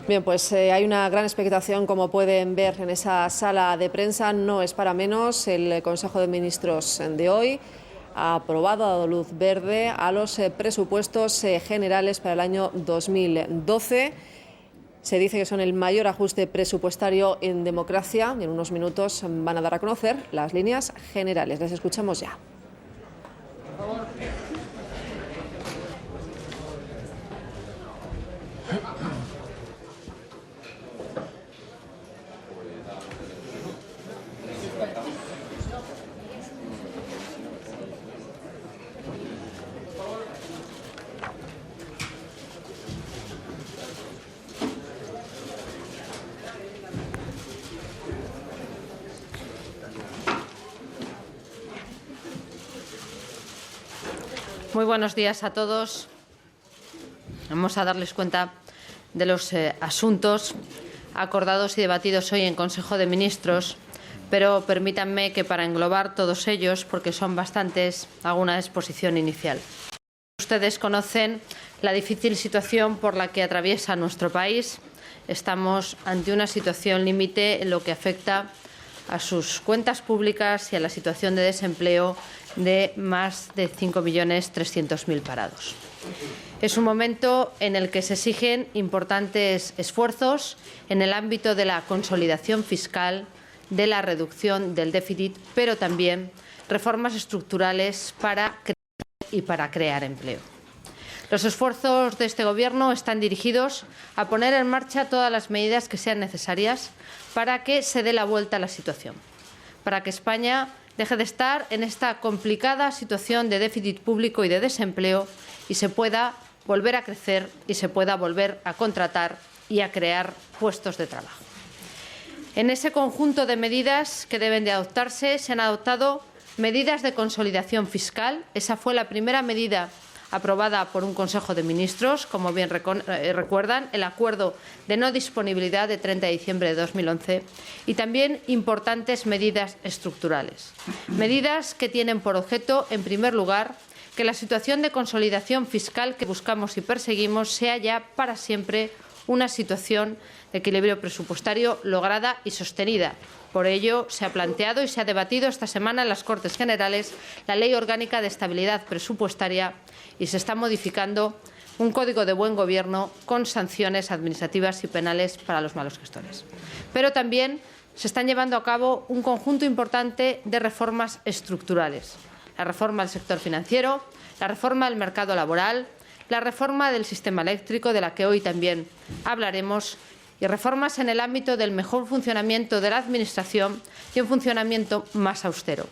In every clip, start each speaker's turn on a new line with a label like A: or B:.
A: Bien, pues hay una gran expectación, como pueden ver en esa sala de prensa. No es para menos. El Consejo de Ministros de hoy ha aprobado, ha dado luz verde a los presupuestos generales para el año 2012. Se dice que son el mayor ajuste presupuestario en democracia y en unos minutos van a dar a conocer las líneas generales. Les escuchamos ya. Por favor.
B: Muy buenos días a todos. Vamos a darles cuenta de los asuntos acordados y debatidos hoy en Consejo de Ministros, pero permítanme que para englobar todos ellos, porque son bastantes, hago una exposición inicial. Ustedes conocen la difícil situación por la que atraviesa nuestro país. Estamos ante una situación límite en lo que afecta a sus cuentas públicas y a la situación de desempleo de más de 5.300.000 parados. Es un momento en el que se exigen importantes esfuerzos en el ámbito de la consolidación fiscal, de la reducción del déficit, pero también reformas estructurales para crear y para crear empleo. Los esfuerzos de este Gobierno están dirigidos a poner en marcha todas las medidas que sean necesarias para que se dé la vuelta a la situación, para que España deje de estar en esta complicada situación de déficit público y de desempleo y se pueda volver a crecer y se pueda volver a contratar y a crear puestos de trabajo. En ese conjunto de medidas que deben de adoptarse se han adoptado medidas de consolidación fiscal. Esa fue la primera medida aprobada por un Consejo de Ministros, como bien recuerdan, el acuerdo de no disponibilidad de 30 de diciembre de 2011 y también importantes medidas estructurales. Medidas que tienen por objeto, en primer lugar, que la situación de consolidación fiscal que buscamos y perseguimos sea ya para siempre una situación de equilibrio presupuestario lograda y sostenida. Por ello, se ha planteado y se ha debatido esta semana en las Cortes Generales la Ley Orgánica de Estabilidad Presupuestaria y se está modificando un Código de Buen Gobierno con sanciones administrativas y penales para los malos gestores. Pero también se están llevando a cabo un conjunto importante de reformas estructurales. La reforma del sector financiero, la reforma del mercado laboral, la reforma del sistema eléctrico, de la que hoy también hablaremos, y reformas en el ámbito del mejor funcionamiento de la Administración y un funcionamiento más austero.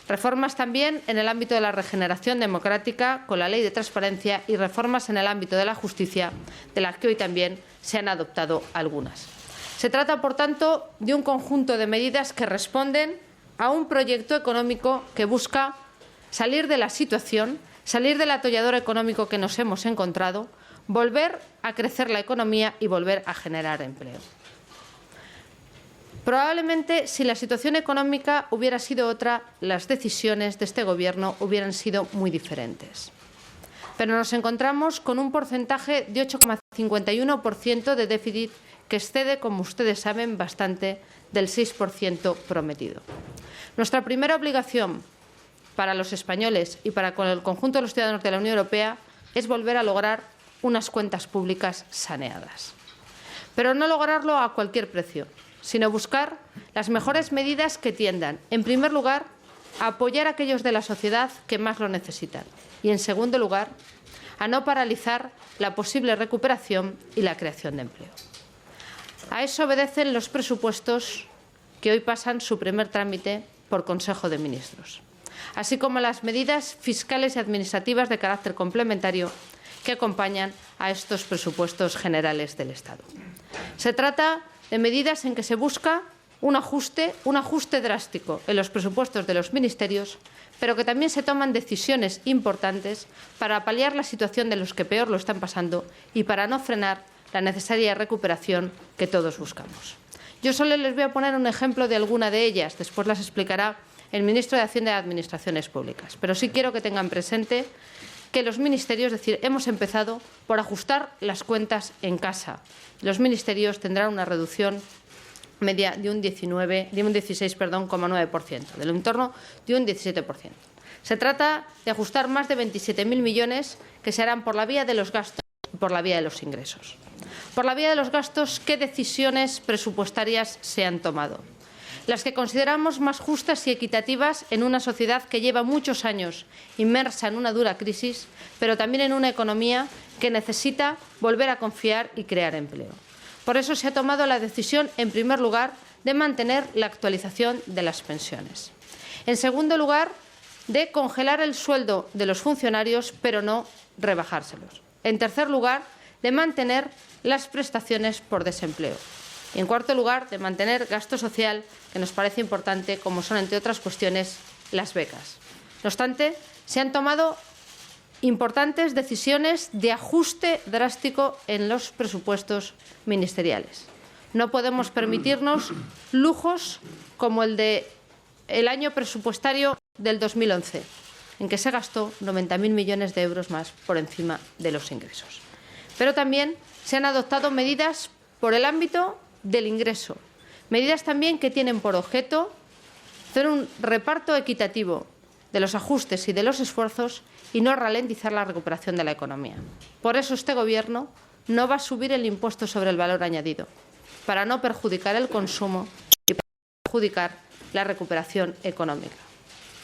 B: Reformas también en el ámbito de la regeneración democrática con la Ley de Transparencia y reformas en el ámbito de la justicia, de las que hoy también se han adoptado algunas. Se trata, por tanto, de un conjunto de medidas que responden a un proyecto económico que busca salir de la situación, salir del atollador económico que nos hemos encontrado, volver a crecer la economía y volver a generar empleo. Probablemente, si la situación económica hubiera sido otra, las decisiones de este Gobierno hubieran sido muy diferentes. Pero nos encontramos con un porcentaje de 8,51% de déficit que excede, como ustedes saben, bastante del 6% prometido. Nuestra primera obligación para los españoles y para con el conjunto de los ciudadanos de la Unión Europea es volver a lograr unas cuentas públicas saneadas. Pero no lograrlo a cualquier precio, sino buscar las mejores medidas que tiendan, en primer lugar, a apoyar a aquellos de la sociedad que más lo necesitan y, en segundo lugar, a no paralizar la posible recuperación y la creación de empleo. A eso obedecen los presupuestos que hoy pasan su primer trámite por Consejo de Ministros, así como las medidas fiscales y administrativas de carácter complementario que acompañan a estos presupuestos generales del Estado. Se trata de medidas en que se busca un ajuste drástico en los presupuestos de los ministerios, pero que también se toman decisiones importantes para paliar la situación de los que peor lo están pasando y para no frenar la necesaria recuperación que todos buscamos. Yo solo les voy a poner un ejemplo de alguna de ellas, después las explicará el ministro de Hacienda y Administraciones Públicas, pero sí quiero que tengan presente que los ministerios, es decir, hemos empezado por ajustar las cuentas en casa. Los ministerios tendrán una reducción media de un 16,9%, del entorno de un 17%. Se trata de ajustar más de 27.000 millones que se harán por la vía de los gastos y por la vía de los ingresos. Por la vía de los gastos, ¿qué decisiones presupuestarias se han tomado? Las que consideramos más justas y equitativas en una sociedad que lleva muchos años inmersa en una dura crisis, pero también en una economía que necesita volver a confiar y crear empleo. Por eso se ha tomado la decisión, en primer lugar, de mantener la actualización de las pensiones. En segundo lugar, de congelar el sueldo de los funcionarios, pero no rebajárselos. En tercer lugar, de mantener las prestaciones por desempleo. Y, en cuarto lugar, de mantener gasto social, que nos parece importante, como son, entre otras cuestiones, las becas. No obstante, se han tomado importantes decisiones de ajuste drástico en los presupuestos ministeriales. No podemos permitirnos lujos como el del año presupuestario del 2011, en que se gastó 90.000 millones de euros más por encima de los ingresos. Pero también se han adoptado medidas por el ámbito del ingreso, medidas también que tienen por objeto hacer un reparto equitativo de los ajustes y de los esfuerzos y no ralentizar la recuperación de la economía. Por eso este Gobierno no va a subir el impuesto sobre el valor añadido, para no perjudicar el consumo y para no perjudicar la recuperación económica.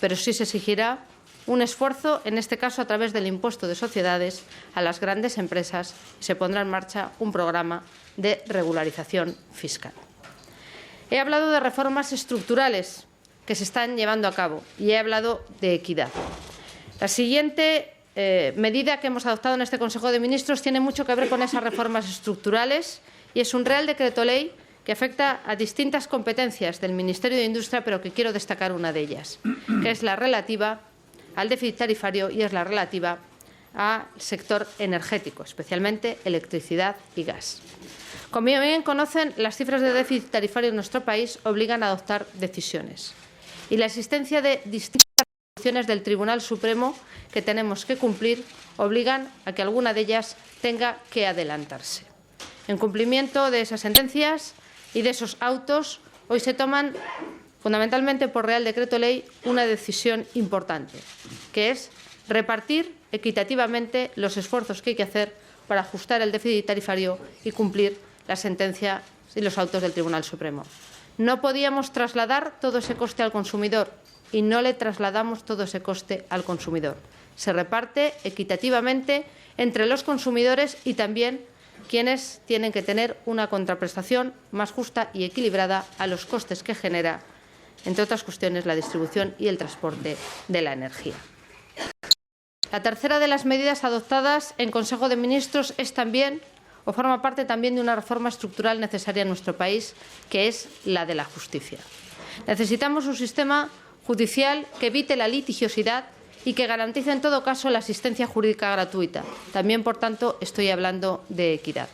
B: Pero sí se exigirá un esfuerzo, en este caso a través del impuesto de sociedades, a las grandes empresas y se pondrá en marcha un programa de regularización fiscal. He hablado de reformas estructurales que se están llevando a cabo y he hablado de equidad. La siguiente medida que hemos adoptado en este Consejo de Ministros tiene mucho que ver con esas reformas estructurales y es un Real Decreto Ley que afecta a distintas competencias del Ministerio de Industria, pero que quiero destacar una de ellas, que es la relativa al déficit tarifario y es la relativa al sector energético, especialmente electricidad y gas. Como bien conocen, las cifras de déficit tarifario en nuestro país obligan a adoptar decisiones. Y la existencia de distintas resoluciones del Tribunal Supremo que tenemos que cumplir obligan a que alguna de ellas tenga que adelantarse. En cumplimiento de esas sentencias y de esos autos, hoy se toman, fundamentalmente por Real Decreto Ley, una decisión importante, que es repartir equitativamente los esfuerzos que hay que hacer para ajustar el déficit tarifario y cumplir la sentencia y los autos del Tribunal Supremo. No podíamos trasladar todo ese coste al consumidor y no le trasladamos todo ese coste al consumidor. Se reparte equitativamente entre los consumidores y también quienes tienen que tener una contraprestación más justa y equilibrada a los costes que genera, entre otras cuestiones, la distribución y el transporte de la energía. La tercera de las medidas adoptadas en Consejo de Ministros es también, o forma parte también de una reforma estructural necesaria en nuestro país, que es la de la justicia. Necesitamos un sistema judicial que evite la litigiosidad y que garantice en todo caso la asistencia jurídica gratuita. También, por tanto, estoy hablando de equidad.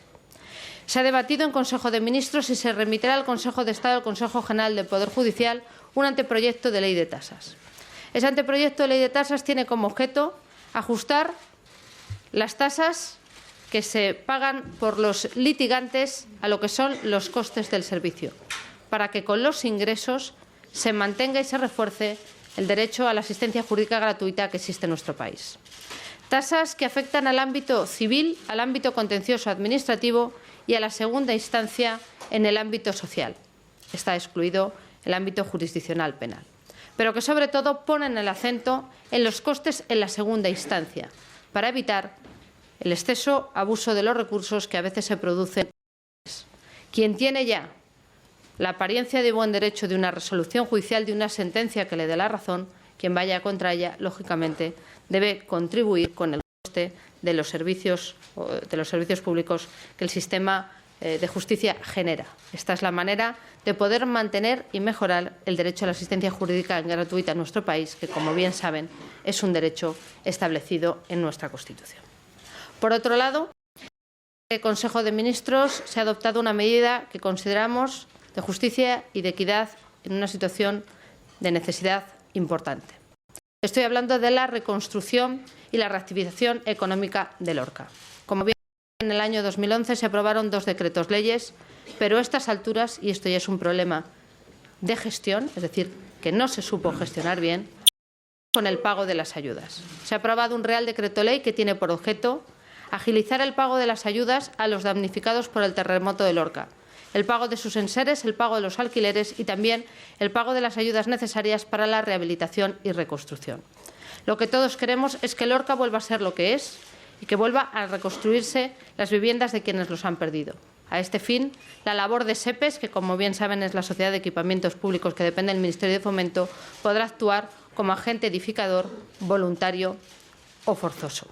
B: Se ha debatido en Consejo de Ministros y se remitirá al Consejo de Estado, al Consejo General del Poder Judicial, un anteproyecto de ley de tasas. Ese anteproyecto de ley de tasas tiene como objeto ajustar las tasas que se pagan por los litigantes a lo que son los costes del servicio, para que con los ingresos se mantenga y se refuerce el derecho a la asistencia jurídica gratuita que existe en nuestro país. Tasas que afectan al ámbito civil, al ámbito contencioso administrativo y a la segunda instancia en el ámbito social. Está excluido el ámbito jurisdiccional penal. Pero que sobre todo ponen el acento en los costes en la segunda instancia, para evitar el exceso abuso de los recursos que a veces se producen. Quien tiene ya la apariencia de buen derecho de una resolución judicial, de una sentencia que le dé la razón, quien vaya contra ella, lógicamente, debe contribuir con el coste de los servicios públicos que el sistema de justicia genera. Esta es la manera de poder mantener y mejorar el derecho a la asistencia jurídica gratuita en nuestro país, que, como bien saben, es un derecho establecido en nuestra Constitución. Por otro lado, en el Consejo de Ministros se ha adoptado una medida que consideramos de justicia y de equidad en una situación de necesidad importante. Estoy hablando de la reconstrucción y la reactivación económica de Lorca. Como bien en el año 2011 se aprobaron 2 decretos leyes, pero a estas alturas, y esto ya es un problema de gestión, es decir, que no se supo gestionar bien, con el pago de las ayudas. Se ha aprobado un Real Decreto Ley que tiene por objeto agilizar el pago de las ayudas a los damnificados por el terremoto de Lorca, el pago de sus enseres, el pago de los alquileres y también el pago de las ayudas necesarias para la rehabilitación y reconstrucción. Lo que todos queremos es que Lorca vuelva a ser lo que es y que vuelva a reconstruirse las viviendas de quienes los han perdido. A este fin, la labor de SEPES, que como bien saben es la Sociedad de Equipamientos Públicos que depende del Ministerio de Fomento, podrá actuar como agente edificador, voluntario o forzoso.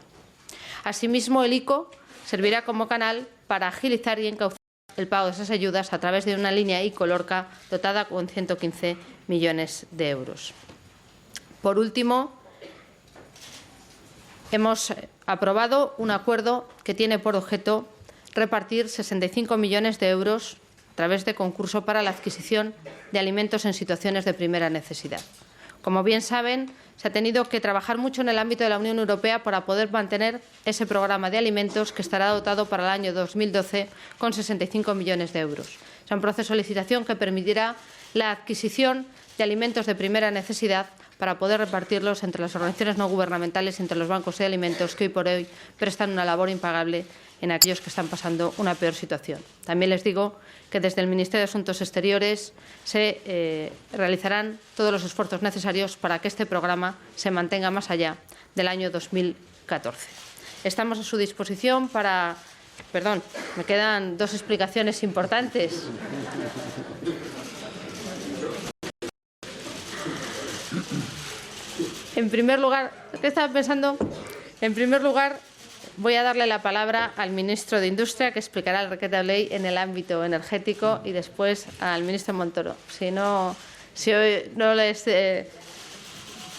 B: Asimismo, el ICO servirá como canal para agilizar y encauzar el pago de esas ayudas a través de una línea ICO Lorca dotada con 115 millones de euros. Por último, hemos aprobado un acuerdo que tiene por objeto repartir 65 millones de euros a través de concurso para la adquisición de alimentos en situaciones de primera necesidad. Como bien saben, se ha tenido que trabajar mucho en el ámbito de la Unión Europea para poder mantener ese programa de alimentos que estará dotado para el año 2012 con 65 millones de euros. Es un proceso de licitación que permitirá la adquisición de alimentos de primera necesidad para poder repartirlos entre las organizaciones no gubernamentales y entre los bancos de alimentos que hoy por hoy prestan una labor impagable en aquellos que están pasando una peor situación. También les digo que desde el Ministerio de Asuntos Exteriores se realizarán todos los esfuerzos necesarios para que este programa se mantenga más allá del año 2014. Estamos a su disposición para... Perdón, me quedan 2 explicaciones importantes. En primer lugar, ¿qué estaba pensando? En primer lugar, voy a darle la palabra al ministro de Industria, que explicará el decreto de ley en el ámbito energético, y después al ministro Montoro. Si hoy no les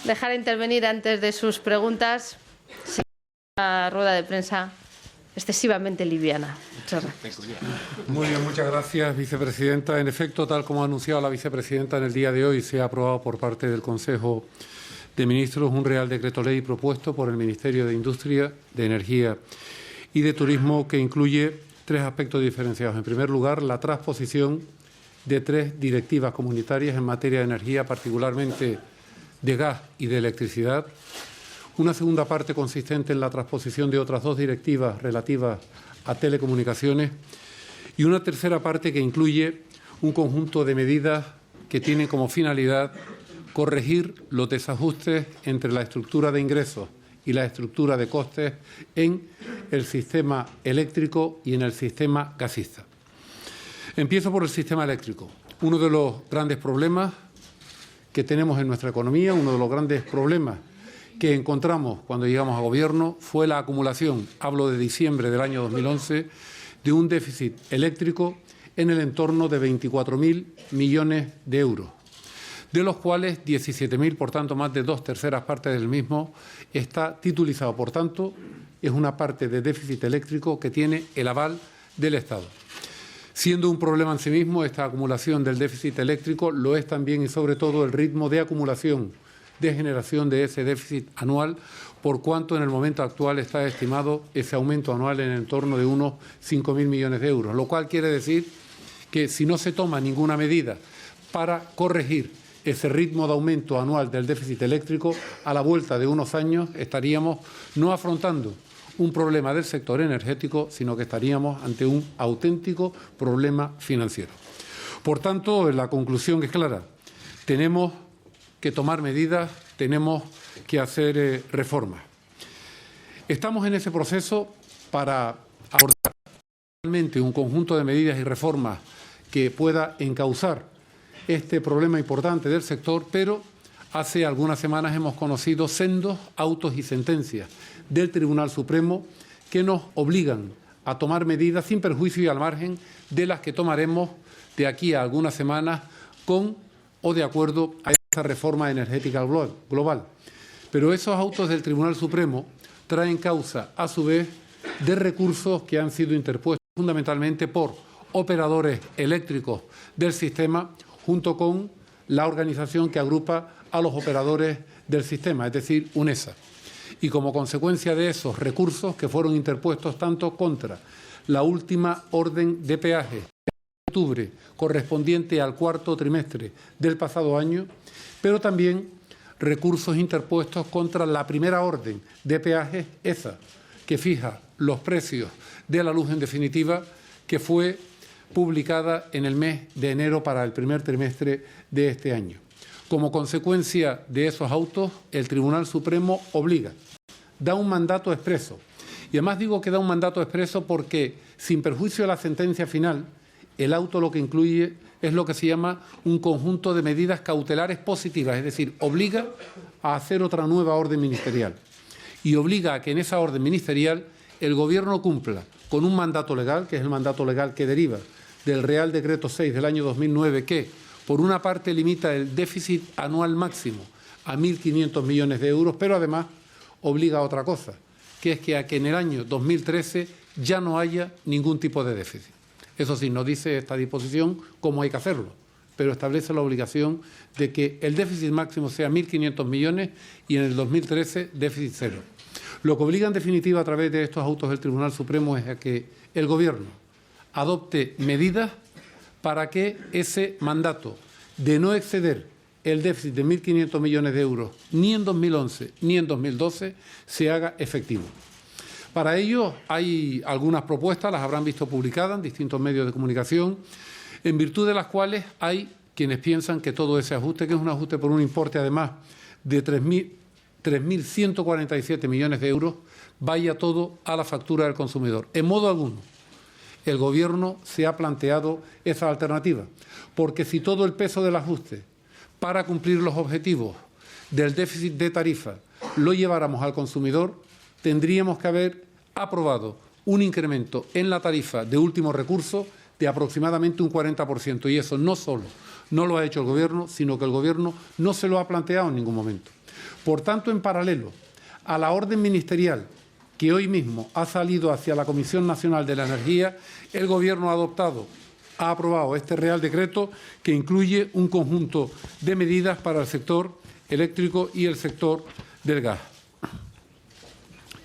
B: dejara intervenir antes de sus preguntas, sería una rueda de prensa excesivamente liviana. Muchas gracias.
C: Muy bien, muchas gracias, vicepresidenta. En efecto, tal como ha anunciado la vicepresidenta, en el día de hoy se ha aprobado por parte del Consejo de Ministros un Real Decreto Ley propuesto por el Ministerio de Industria, de Energía y de Turismo que incluye 3 aspectos diferenciados. En primer lugar, la transposición de 3 directivas comunitarias en materia de energía, particularmente de gas y de electricidad. Una segunda parte consistente en la transposición de otras 2 directivas relativas a telecomunicaciones y una tercera parte que incluye un conjunto de medidas que tienen como finalidad corregir los desajustes entre la estructura de ingresos y la estructura de costes en el sistema eléctrico y en el sistema gasista. Empiezo por el sistema eléctrico. Uno de los grandes problemas que tenemos en nuestra economía, uno de los grandes problemas que encontramos cuando llegamos a gobierno fue la acumulación, hablo de diciembre del año 2011, de un déficit eléctrico en el entorno de 24.000 millones de euros, de los cuales 17.000, por tanto más de 2/3 partes del mismo, está titulizado. Por tanto, es una parte de déficit eléctrico que tiene el aval del Estado. Siendo un problema en sí mismo, esta acumulación del déficit eléctrico lo es también y sobre todo el ritmo de acumulación de generación de ese déficit anual, por cuanto en el momento actual está estimado ese aumento anual en el entorno de unos 5.000 millones de euros, lo cual quiere decir que si no se toma ninguna medida para corregir ese ritmo de aumento anual del déficit eléctrico, a la vuelta de unos años estaríamos no afrontando un problema del sector energético, sino que estaríamos ante un auténtico problema financiero. Por tanto, la conclusión es clara. Tenemos que tomar medidas, tenemos que hacer reformas. Estamos en ese proceso para abordar realmente un conjunto de medidas y reformas que pueda encauzar este problema importante del sector, pero hace algunas semanas hemos conocido sendos autos y sentencias del Tribunal Supremo que nos obligan a tomar medidas sin perjuicio y al margen de las que tomaremos de aquí a algunas semanas con o de acuerdo a esta reforma energética global. Pero esos autos del Tribunal Supremo traen causa, a su vez, de recursos que han sido interpuestos fundamentalmente por operadores eléctricos del sistema, junto con la organización que agrupa a los operadores del sistema, es decir, UNESA. Y como consecuencia de esos recursos que fueron interpuestos tanto contra la última orden de peaje de octubre correspondiente al cuarto trimestre del pasado año, pero también recursos interpuestos contra la primera orden de peaje, ESA, que fija los precios de la luz en definitiva, que fue publicada en el mes de enero para el primer trimestre de este año. Como consecuencia de esos autos, el Tribunal Supremo obliga, da un mandato expreso. Y además digo que da un mandato expreso porque, sin perjuicio de la sentencia final, el auto lo que incluye es lo que se llama un conjunto de medidas cautelares positivas, es decir, obliga a hacer otra nueva orden ministerial y obliga a que en esa orden ministerial el Gobierno cumpla con un mandato legal, que es el mandato legal que deriva del Real Decreto 6 del año 2009, que, por una parte, limita el déficit anual máximo a 1.500 millones de euros, pero además obliga a otra cosa, que es que a que en el año 2013 ya no haya ningún tipo de déficit. Eso sí, no dice esta disposición cómo hay que hacerlo, pero establece la obligación de que el déficit máximo sea 1.500 millones y en el 2013 déficit cero. Lo que obliga en definitiva a través de estos autos del Tribunal Supremo es a que el Gobierno adopte medidas para que ese mandato de no exceder el déficit de 1.500 millones de euros ni en 2011 ni en 2012 se haga efectivo. Para ello hay algunas propuestas, las habrán visto publicadas en distintos medios de comunicación, en virtud de las cuales hay quienes piensan que todo ese ajuste, que es un ajuste por un importe además de 3.147 millones de euros, vaya todo a la factura del consumidor. En modo alguno, el Gobierno se ha planteado esa alternativa, porque si todo el peso del ajuste para cumplir los objetivos del déficit de tarifa lo lleváramos al consumidor, tendríamos que haber aprobado un incremento en la tarifa de último recurso de aproximadamente un 40%. Y eso no solo no lo ha hecho el Gobierno, sino que el Gobierno no se lo ha planteado en ningún momento. Por tanto, en paralelo a la orden ministerial que hoy mismo ha salido hacia la Comisión Nacional de la Energía, el Gobierno ha aprobado este Real Decreto que incluye un conjunto de medidas para el sector eléctrico y el sector del gas.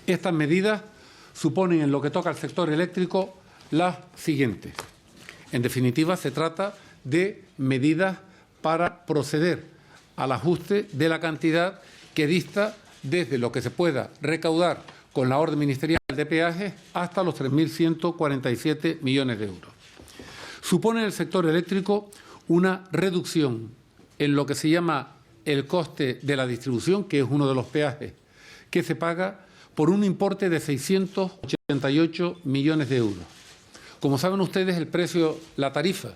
C: Estas medidas suponen, en lo que toca al sector eléctrico, las siguientes. En definitiva, se trata de medidas para proceder al ajuste de la cantidad que dista desde lo que se pueda recaudar con la orden ministerial de peajes hasta los 3.147 millones de euros. Supone en el sector eléctrico una reducción en lo que se llama el coste de la distribución, que es uno de los peajes que se paga, por un importe de 688 millones de euros. Como saben ustedes, el precio, la tarifa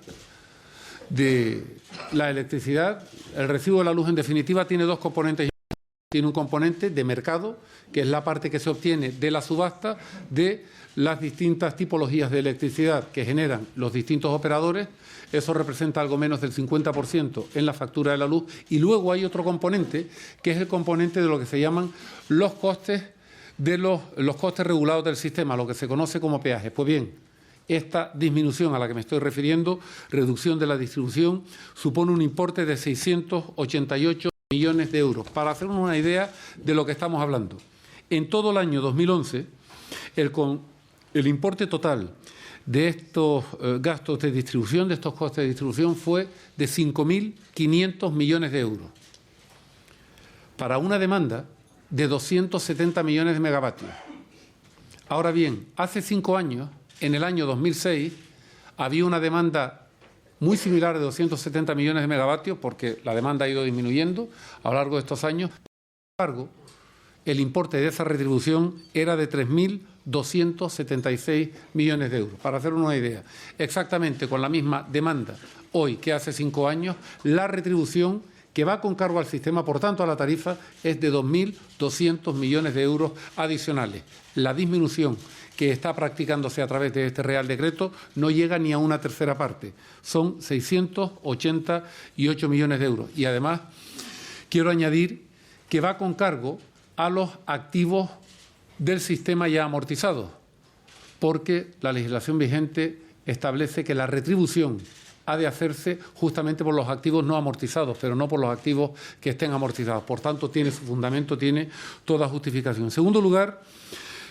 C: de la electricidad, el recibo de la luz en definitiva, tiene dos componentes. Tiene un componente de mercado, que es la parte que se obtiene de la subasta de las distintas tipologías de electricidad que generan los distintos operadores. Eso representa algo menos del 50% en la factura de la luz. Y luego hay otro componente, que es el componente de lo que se llaman los costes los costes regulados del sistema, lo que se conoce como peajes. Pues bien, esta disminución a la que me estoy refiriendo, reducción de la distribución, supone un importe de 688 millones de euros. Para hacernos una idea de lo que estamos hablando, en todo el año 2011, el importe total de estos gastos de distribución, de estos costes de distribución, fue de 5.500 millones de euros, para una demanda de 270 millones de megavatios. Ahora bien, hace 5 años, en el año 2006, había una demanda muy similar de 270 millones de megavatios, porque la demanda ha ido disminuyendo a lo largo de estos años. Sin embargo, el importe de esa retribución era de 3.276 millones de euros. Para hacer una idea, exactamente con la misma demanda hoy que hace 5 años, la retribución que va con cargo al sistema, por tanto a la tarifa, es de 2.200 millones de euros adicionales. La disminución que está practicándose a través de este Real Decreto no llega ni a una tercera parte. Son 688 millones de euros. Y además quiero añadir que va con cargo a los activos del sistema ya amortizados, porque la legislación vigente establece que la retribución ha de hacerse justamente por los activos no amortizados, pero no por los activos que estén amortizados. Por tanto, tiene su fundamento, tiene toda justificación. En segundo lugar,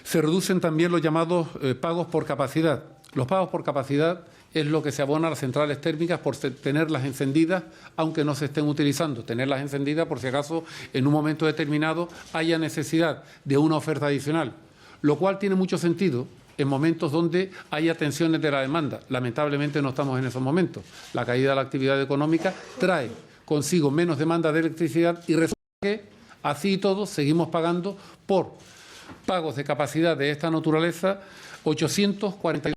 C: se reducen también los llamados pagos por capacidad. Los pagos por capacidad es lo que se abona a las centrales térmicas por tenerlas encendidas, aunque no se estén utilizando. Tenerlas encendidas por si acaso en un momento determinado haya necesidad de una oferta adicional, lo cual tiene mucho sentido en momentos donde haya tensiones de la demanda. Lamentablemente no estamos en esos momentos. La caída de la actividad económica trae consigo menos demanda de electricidad y resulta que así y todo seguimos pagando por pagos de capacidad de esta naturaleza 842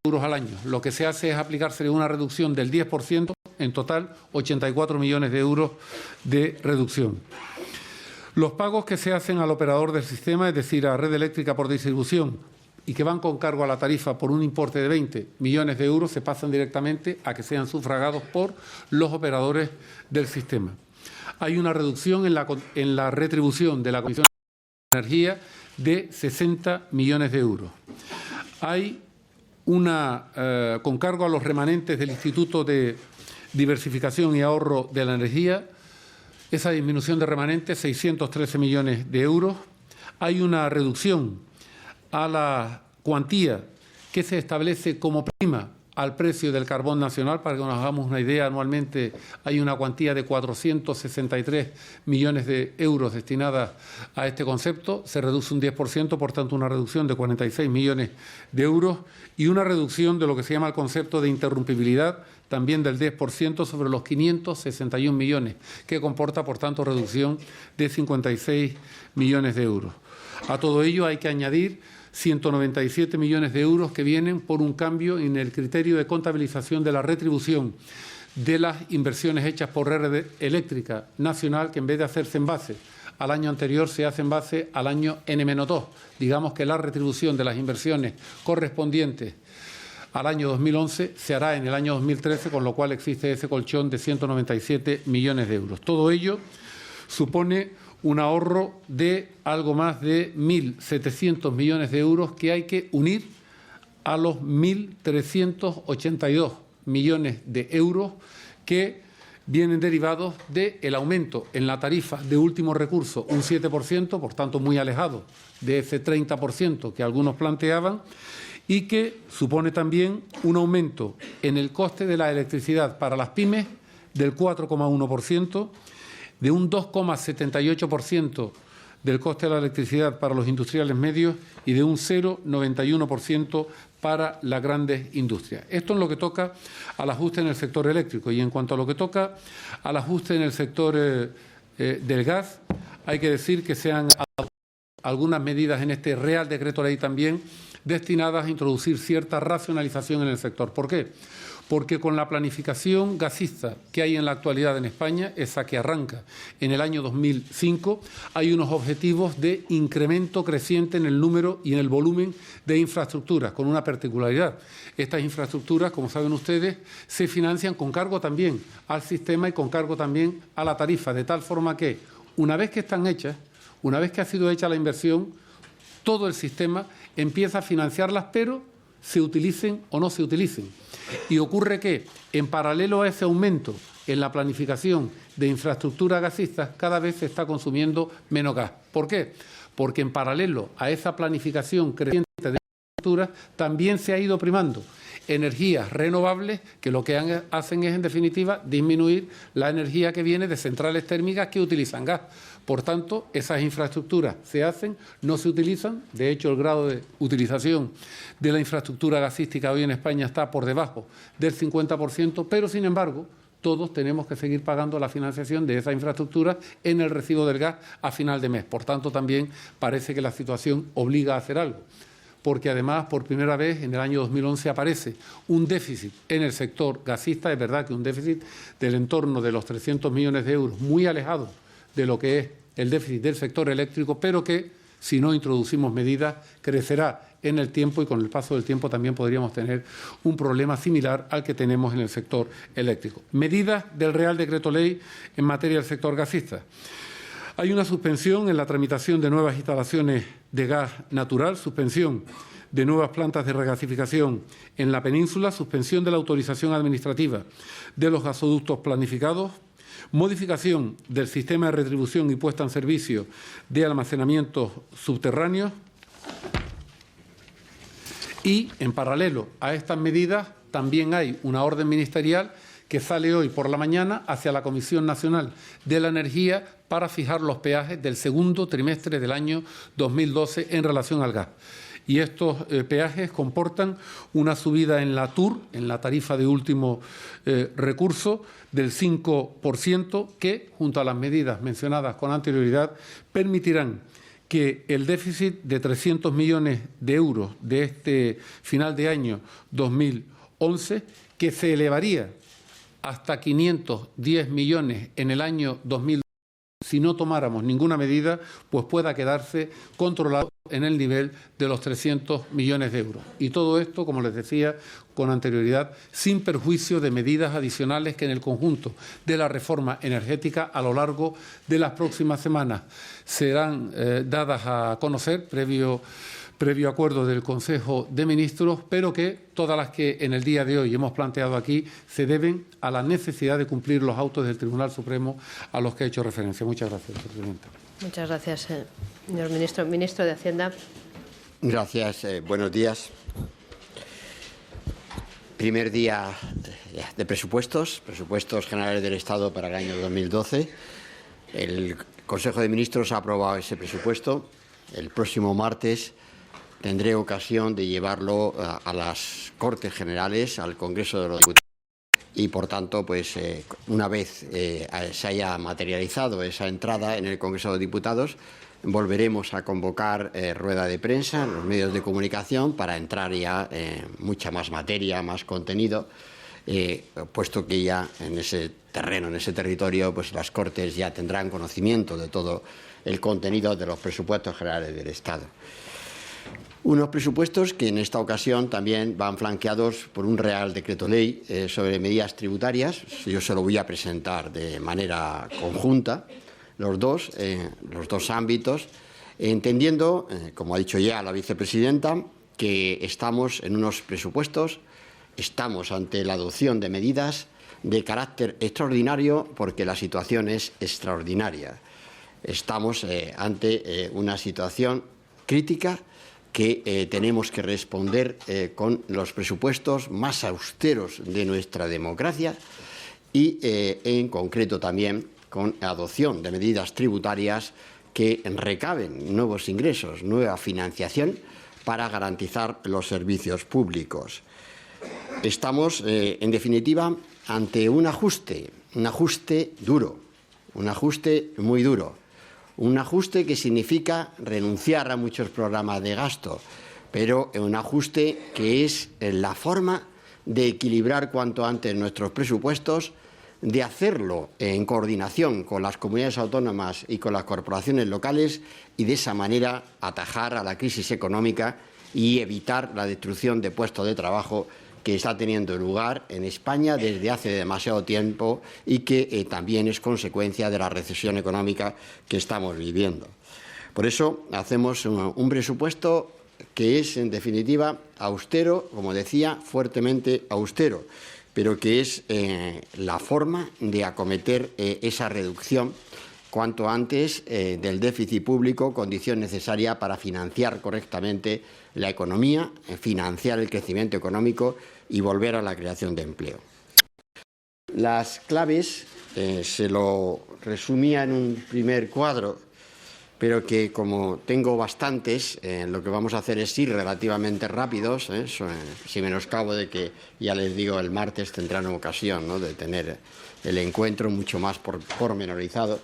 C: euros al año. Lo que se hace es aplicarse una reducción del 10%, en total 84 millones de euros de reducción. Los pagos que se hacen al operador del sistema, es decir, a Red Eléctrica por Distribución, y que van con cargo a la tarifa por un importe de 20 millones de euros, se pasan directamente a que sean sufragados por los operadores del sistema. Hay una reducción en la retribución de la Comisión de Energía de 60 millones de euros. Hay con cargo a los remanentes del Instituto de Diversificación y Ahorro de la Energía, esa disminución de remanentes, 613 millones de euros. Hay una reducción a la cuantía que se establece como prima al precio del carbón nacional. Para que nos hagamos una idea, anualmente hay una cuantía de 463 millones de euros destinada a este concepto. Se reduce un 10%, por tanto una reducción de 46 millones de euros y una reducción de lo que se llama el concepto de interrumpibilidad, también del 10% sobre los 561 millones, que comporta, por tanto, reducción de 56 millones de euros. A todo ello hay que añadir 197 millones de euros que vienen por un cambio en el criterio de contabilización de la retribución de las inversiones hechas por Red Eléctrica Nacional, que en vez de hacerse en base al año anterior se hace en base al año N-2. Digamos que la retribución de las inversiones correspondientes al año 2011 se hará en el año 2013, con lo cual existe ese colchón de 197 millones de euros. Todo ello supone un ahorro de algo más de 1.700 millones de euros que hay que unir a los 1.382 millones de euros que vienen derivados del aumento en la tarifa de último recurso, un 7%, por tanto muy alejado de ese 30% que algunos planteaban, y que supone también un aumento en el coste de la electricidad para las pymes del 4,1%, de un 2,78% del coste de la electricidad para los industriales medios y de un 0,91% para las grandes industrias. Esto es lo que toca al ajuste en el sector eléctrico. Y en cuanto a lo que toca al ajuste en el sector del gas, hay que decir que se han adoptado algunas medidas en este Real Decreto Ley también destinadas a introducir cierta racionalización en el sector. ¿Por qué? Porque con la planificación gasista que hay en la actualidad en España, esa que arranca en el año 2005, hay unos objetivos de incremento creciente en el número y en el volumen de infraestructuras, con una particularidad. Estas infraestructuras, como saben ustedes, se financian con cargo también al sistema y con cargo también a la tarifa, de tal forma que, una vez que están hechas, una vez que ha sido hecha la inversión, todo el sistema empieza a financiarlas, pero se utilicen o no se utilicen. Y ocurre que, en paralelo a ese aumento en la planificación de infraestructuras gasistas, cada vez se está consumiendo menos gas. ¿Por qué? Porque en paralelo a esa planificación creciente de infraestructuras, también se ha ido primando energías renovables que lo que hacen es, en definitiva, disminuir la energía que viene de centrales térmicas que utilizan gas. Por tanto, esas infraestructuras se hacen, no se utilizan. De hecho, el grado de utilización de la infraestructura gasística hoy en España está por debajo del 50%, pero, sin embargo, todos tenemos que seguir pagando la financiación de esa infraestructura en el recibo del gas a final de mes. Por tanto, también parece que la situación obliga a hacer algo, porque además, por primera vez en el año 2011 aparece un déficit en el sector gasista. Es verdad que un déficit del entorno de los 300 millones de euros, muy alejado de lo que es el déficit del sector eléctrico, pero que, si no introducimos medidas, crecerá en el tiempo, y con el paso del tiempo también podríamos tener un problema similar al que tenemos en el sector eléctrico. Medidas del Real Decreto Ley en materia del sector gasista. Hay una suspensión en la tramitación de nuevas instalaciones de gas natural, suspensión de nuevas plantas de regasificación en la península, suspensión de la autorización administrativa de los gasoductos planificados, modificación del sistema de retribución y puesta en servicio de almacenamientos subterráneos y, en paralelo a estas medidas, también hay una orden ministerial que sale hoy por la mañana hacia la Comisión Nacional de la Energía para fijar los peajes del segundo trimestre del año 2012 en relación al gas. Y estos peajes comportan una subida en la TUR, en la tarifa de último recurso, del 5%, que, junto a las medidas mencionadas con anterioridad, permitirán que el déficit de 300 millones de euros de este final de año 2011, que se elevaría hasta 510 millones en el año 2012, si no tomáramos ninguna medida, pues pueda quedarse controlado en el nivel de los 300 millones de euros. Y todo esto, como les decía con anterioridad, sin perjuicio de medidas adicionales que en el conjunto de la reforma energética a lo largo de las próximas semanas serán dadas a conocer previo acuerdo del Consejo de Ministros, pero que todas las que en el día de hoy hemos planteado aquí se deben a la necesidad de cumplir los autos del Tribunal Supremo a los que he hecho referencia. Muchas gracias, Presidenta.
B: Muchas gracias, señor ministro. Ministro de Hacienda.
D: Gracias. Buenos días. Primer día de presupuestos generales del Estado para el año 2012. El Consejo de Ministros ha aprobado ese presupuesto. El próximo martes tendré ocasión de llevarlo a las Cortes Generales, al Congreso de los Diputados, y, por tanto, pues una vez se haya materializado esa entrada en el Congreso de los Diputados, volveremos a convocar rueda de prensa en los medios de comunicación para entrar ya en mucha más materia, más contenido, puesto que ya en ese terreno, en ese territorio, pues las Cortes ya tendrán conocimiento de todo el contenido de los presupuestos generales del Estado. Unos presupuestos que en esta ocasión también van flanqueados por un Real Decreto Ley sobre medidas tributarias. Yo se lo voy a presentar de manera conjunta, los dos ámbitos, entendiendo, como ha dicho ya la vicepresidenta, que estamos en unos presupuestos, estamos ante la adopción de medidas de carácter extraordinario porque la situación es extraordinaria. Estamos ante una situación crítica que tenemos que responder con los presupuestos más austeros de nuestra democracia y, en concreto, también con la adopción de medidas tributarias que recaben nuevos ingresos, nueva financiación para garantizar los servicios públicos. Estamos, en definitiva, ante un ajuste duro, un ajuste muy duro. Un ajuste que significa renunciar a muchos programas de gasto, pero un ajuste que es la forma de equilibrar cuanto antes nuestros presupuestos, de hacerlo en coordinación con las comunidades autónomas y con las corporaciones locales y de esa manera atajar a la crisis económica y evitar la destrucción de puestos de trabajo que está teniendo lugar en España desde hace demasiado tiempo y que también es consecuencia de la recesión económica que estamos viviendo. Por eso hacemos un presupuesto que es, en definitiva, austero, como decía, fuertemente austero, pero que es la forma de acometer esa reducción cuanto antes del déficit público, condición necesaria para financiar correctamente la economía, financiar el crecimiento económico y volver a la creación de empleo. Las claves se lo resumía en un primer cuadro, pero que, como tengo bastantes, lo que vamos a hacer es ir relativamente rápidos, sin menoscabo de que, ya les digo, el martes tendrán ocasión, ¿no?, de tener el encuentro mucho más pormenorizado.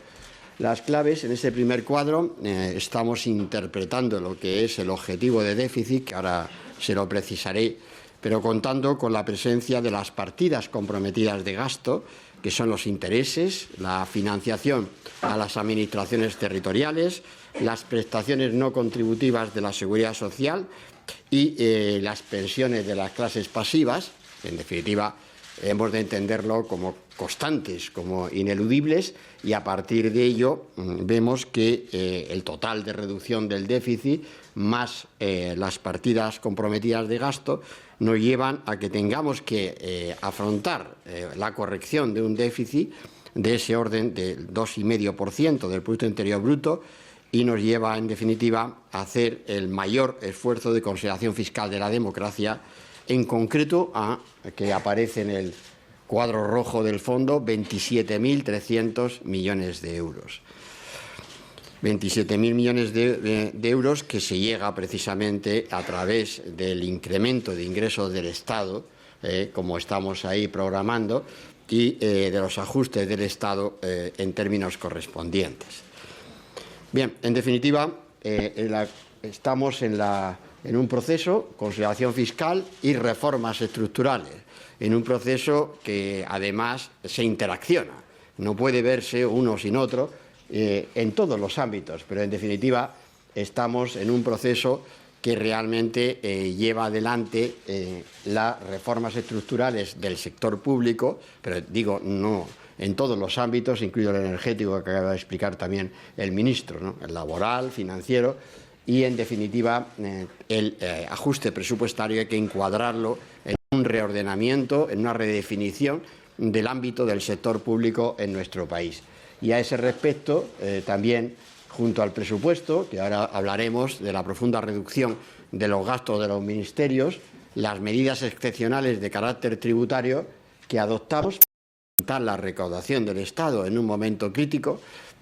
D: Las claves en este primer cuadro estamos interpretando lo que es el objetivo de déficit, que ahora se lo precisaré, pero contando con la presencia de las partidas comprometidas de gasto, que son los intereses, la financiación a las administraciones territoriales, las prestaciones no contributivas de la Seguridad Social y las pensiones de las clases pasivas, en definitiva, hemos de entenderlo como constantes, como ineludibles, y a partir de ello vemos que el total de reducción del déficit más las partidas comprometidas de gasto nos llevan a que tengamos que afrontar la corrección de un déficit de ese orden del 2,5% del Producto Interior Bruto, y nos lleva, en definitiva, a hacer el mayor esfuerzo de consolidación fiscal de la democracia, en concreto a que aparece en el cuadro rojo del fondo 27.300 millones de euros. 27.000 millones de euros que se llega precisamente a través del incremento de ingresos del Estado, como estamos ahí programando, y de los ajustes del Estado en términos correspondientes. Bien, en definitiva, estamos en un proceso, consolidación fiscal y reformas estructurales, en un proceso que además se interacciona. No puede verse uno sin otro en todos los ámbitos, pero en definitiva estamos en un proceso que realmente lleva adelante las reformas estructurales del sector público, pero digo, no en todos los ámbitos, incluido el energético, que acaba de explicar también el ministro, ¿no? El laboral, financiero, y en definitiva el ajuste presupuestario hay que encuadrarlo en un reordenamiento, en una redefinición del ámbito del sector público en nuestro país. Y a ese respecto también, junto al presupuesto, que ahora hablaremos de la profunda reducción de los gastos de los ministerios, las medidas excepcionales de carácter tributario que adoptamos para aumentar la recaudación del Estado en un momento crítico,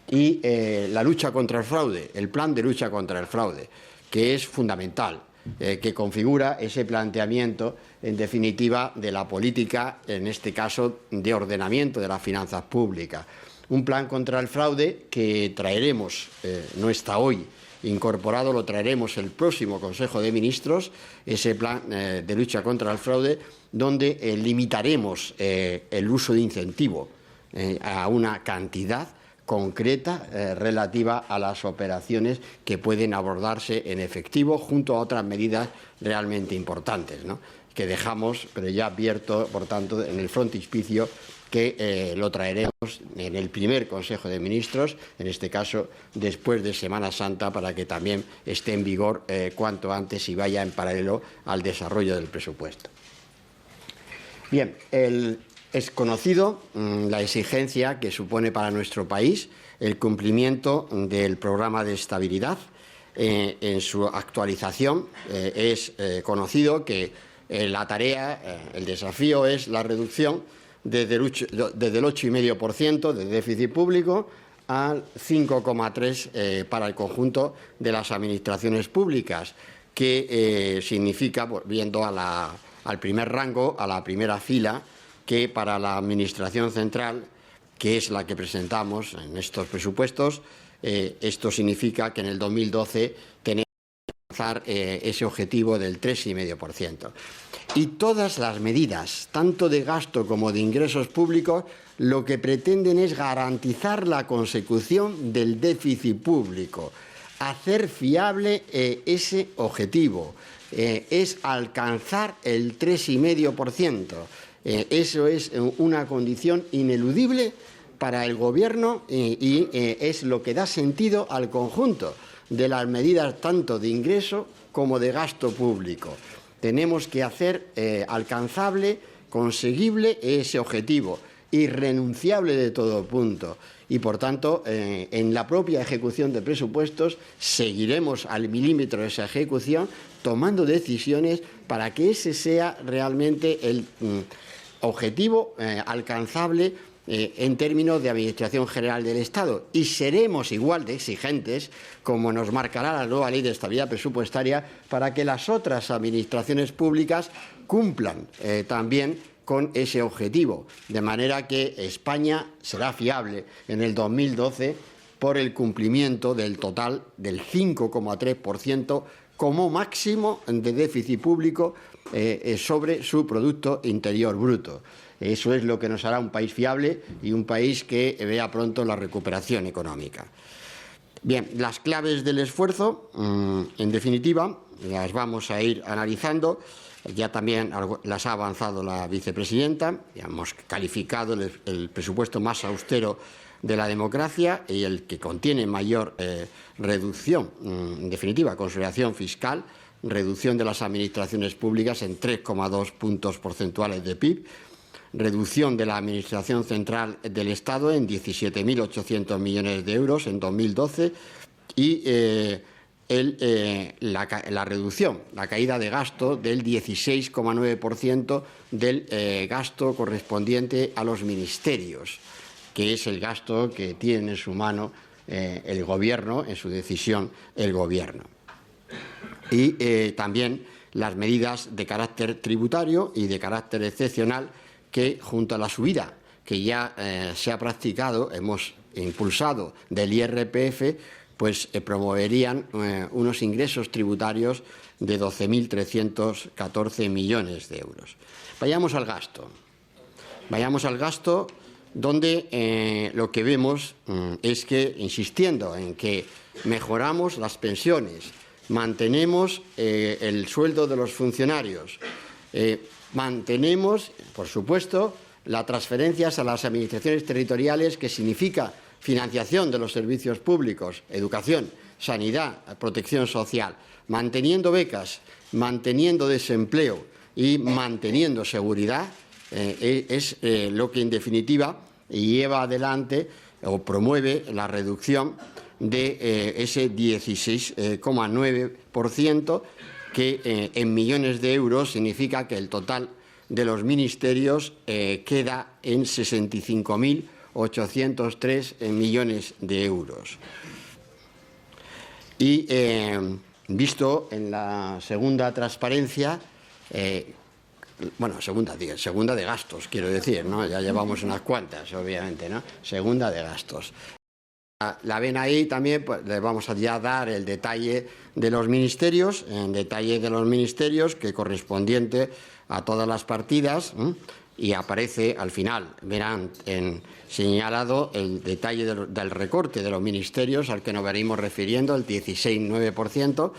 D: y la lucha contra el fraude, el plan de lucha contra el fraude, que es fundamental, que configura ese planteamiento, en definitiva, de la política, en este caso, de ordenamiento de las finanzas públicas. Un plan contra el fraude que traeremos, no está hoy incorporado, lo traeremos el próximo Consejo de Ministros, ese plan de lucha contra el fraude, donde limitaremos el uso de incentivo a una cantidad concreta relativa a las operaciones que pueden abordarse en efectivo, junto a otras medidas realmente importantes, ¿no?, que dejamos, pero ya advierto, por tanto, en el frontispicio, que lo traeremos en el primer Consejo de Ministros, en este caso después de Semana Santa, para que también esté en vigor cuanto antes y vaya en paralelo al desarrollo del presupuesto. Bien, es conocido la exigencia que supone para nuestro país el cumplimiento del programa de estabilidad. En su actualización es conocido que la tarea, el desafío es la reducción desde el 8,5% de déficit público al 5,3% para el conjunto de las administraciones públicas, que significa, viendo al primer rango, a la primera fila, que para la Administración Central, que es la que presentamos en estos presupuestos, esto significa que en el 2012 tenemos que alcanzar ese objetivo del 3,5%. Y todas las medidas, tanto de gasto como de ingresos públicos, lo que pretenden es garantizar la consecución del déficit público, hacer fiable ese objetivo, es alcanzar el 3,5%. Eso es una condición ineludible para el Gobierno y es lo que da sentido al conjunto de las medidas tanto de ingreso como de gasto público. Tenemos que hacer alcanzable, conseguible ese objetivo, irrenunciable de todo punto. Y, por tanto, en la propia ejecución de presupuestos seguiremos al milímetro esa ejecución, tomando decisiones para que ese sea realmente el objetivo alcanzable en términos de Administración General del Estado, y seremos igual de exigentes, como nos marcará la nueva Ley de Estabilidad Presupuestaria, para que las otras administraciones públicas cumplan también con ese objetivo, de manera que España será fiable en el 2012 por el cumplimiento del total del 5,3% como máximo de déficit público sobre su Producto Interior Bruto. Eso es lo que nos hará un país fiable y un país que vea pronto la recuperación económica. Bien, las claves del esfuerzo, en definitiva, las vamos a ir analizando. Ya también las ha avanzado la vicepresidenta. Ya hemos calificado el presupuesto más austero de la democracia y el que contiene mayor reducción, en definitiva, consolidación fiscal, reducción de las administraciones públicas en 3,2 puntos porcentuales de PIB, reducción de la Administración Central del Estado en 17.800 millones de euros en 2012 y la reducción, la caída de gasto del 16,9% del gasto correspondiente a los ministerios, que es el gasto que tiene en su mano el Gobierno, en su decisión el Gobierno. Y también las medidas de carácter tributario y de carácter excepcional que, junto a la subida que ya se ha practicado, hemos impulsado del IRPF, pues promoverían unos ingresos tributarios de 12.314 millones de euros. Vayamos al gasto. Vayamos al gasto, donde lo que vemos es que, insistiendo en que mejoramos las pensiones, mantenemos el sueldo de los funcionarios, mantenemos, por supuesto, las transferencias a las administraciones territoriales, que significa financiación de los servicios públicos, educación, sanidad, protección social, manteniendo becas, manteniendo desempleo y manteniendo seguridad, es lo que en definitiva lleva adelante o promueve la reducción de ese 16,9%, que en millones de euros significa que el total de los ministerios queda en 65.803 millones de euros. Y visto en la segunda transparencia, segunda de gastos, quiero decir, ¿no? Ya llevamos unas cuantas, obviamente, ¿no? Segunda de gastos. La ven ahí también, pues les vamos a ya dar el detalle de los ministerios, que correspondiente a todas las partidas, y aparece al final, verán señalado el detalle del recorte de los ministerios al que nos venimos refiriendo, el 16,9%,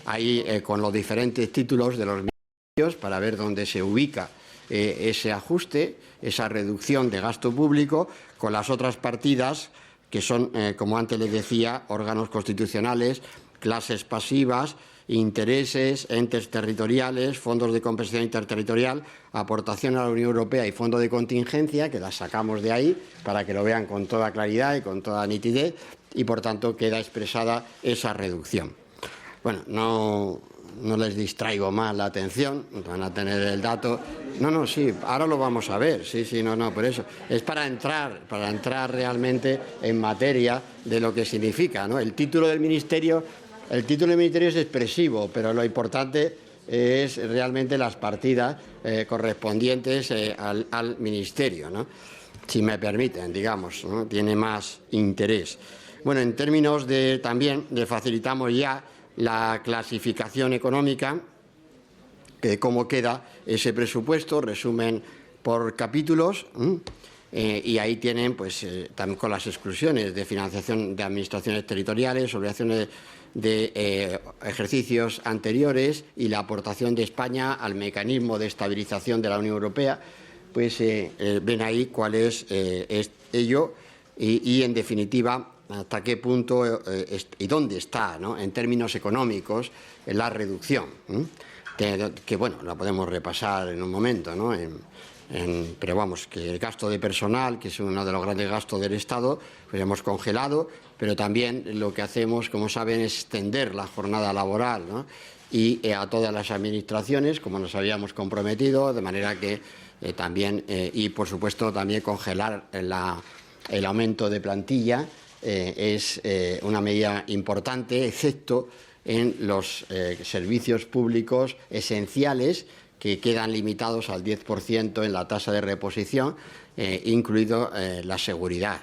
D: ahí con los diferentes títulos de los ministerios para ver dónde se ubica ese ajuste, esa reducción de gasto público, con las otras partidas que son, como antes les decía, órganos constitucionales, clases pasivas, intereses, entes territoriales, fondos de compensación interterritorial, aportación a la Unión Europea y fondo de contingencia, que las sacamos de ahí para que lo vean con toda claridad y con toda nitidez, y por tanto queda expresada esa reducción. Bueno, no les distraigo más la atención, van a tener el dato. No, sí, ahora lo vamos a ver, sí, por eso. Es para entrar realmente en materia de lo que significa, ¿no? El título del ministerio es expresivo, pero lo importante es realmente las partidas correspondientes al ministerio, ¿no? Si me permiten, digamos, ¿no? Tiene más interés. Bueno, en términos también facilitamos ya la clasificación económica, cómo queda ese presupuesto, resumen por capítulos, y ahí tienen, pues, también con las exclusiones de financiación de administraciones territoriales, obligaciones de ejercicios anteriores y la aportación de España al mecanismo de estabilización de la Unión Europea, pues ven ahí cuál es ello y, en definitiva, hasta qué punto y dónde está, ¿no?, en términos económicos, la reducción, que bueno, la podemos repasar en un momento, ¿no? Pero vamos, que el gasto de personal, que es uno de los grandes gastos del Estado, pues hemos congelado, pero también lo que hacemos, como saben, es extender la jornada laboral, ¿no?, y a todas las administraciones, como nos habíamos comprometido, de manera que también, y por supuesto también congelar el aumento de plantilla, es una medida importante, excepto en los servicios públicos esenciales, que quedan limitados al 10% en la tasa de reposición, incluido la seguridad.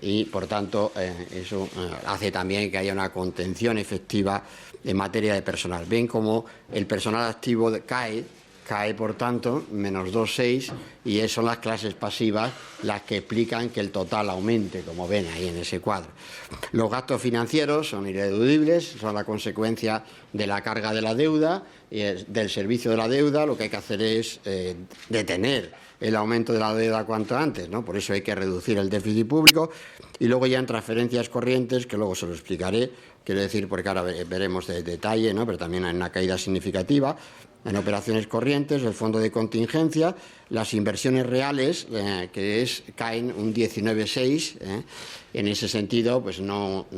D: Y, por tanto, eso hace también que haya una contención efectiva en materia de personal. Ven cómo el personal activo cae cae, por tanto, menos 2,6, y son las clases pasivas las que explican que el total aumente, como ven ahí en ese cuadro. Los gastos financieros son ineludibles, son la consecuencia de la carga de la deuda y del servicio de la deuda. Lo que hay que hacer es detener el aumento de la deuda cuanto antes, ¿no? Por eso hay que reducir el déficit público. Y luego ya en transferencias corrientes, que luego se lo explicaré, quiero decir, porque ahora veremos de detalle, ¿no? Pero también hay una caída significativa. En operaciones corrientes, el fondo de contingencia, las inversiones reales, caen un 19,6. En ese sentido, pues no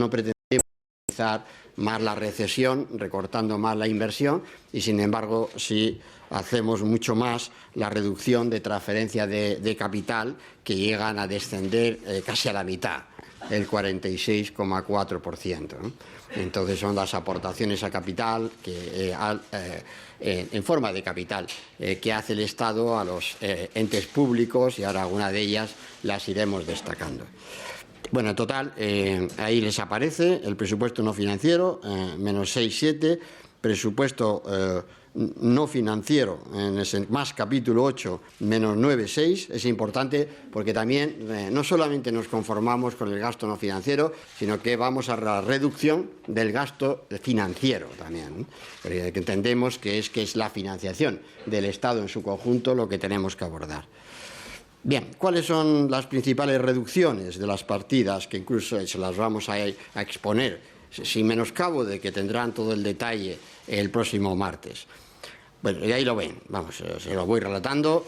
D: pretendemos utilizar más la recesión, recortando más la inversión, y sin embargo, sí hacemos mucho más la reducción de transferencia de capital, que llegan a descender casi a la mitad, el 46,4%, ¿no? Entonces son las aportaciones a capital en forma de capital que hace el Estado a los entes públicos, y ahora alguna de ellas las iremos destacando. Bueno, en total, ahí les aparece el presupuesto no financiero, menos 6,7, presupuesto no financiero, en ese más capítulo 8, menos 9,6. Es importante porque también no solamente nos conformamos con el gasto no financiero, sino que vamos a la reducción del gasto financiero también, ¿no? Porque entendemos que es la financiación del Estado en su conjunto lo que tenemos que abordar. Bien, ¿cuáles son las principales reducciones de las partidas, que incluso se las vamos a exponer, sin menoscabo de que tendrán todo el detalle el próximo martes? Bueno, y ahí lo ven, vamos, se lo voy relatando.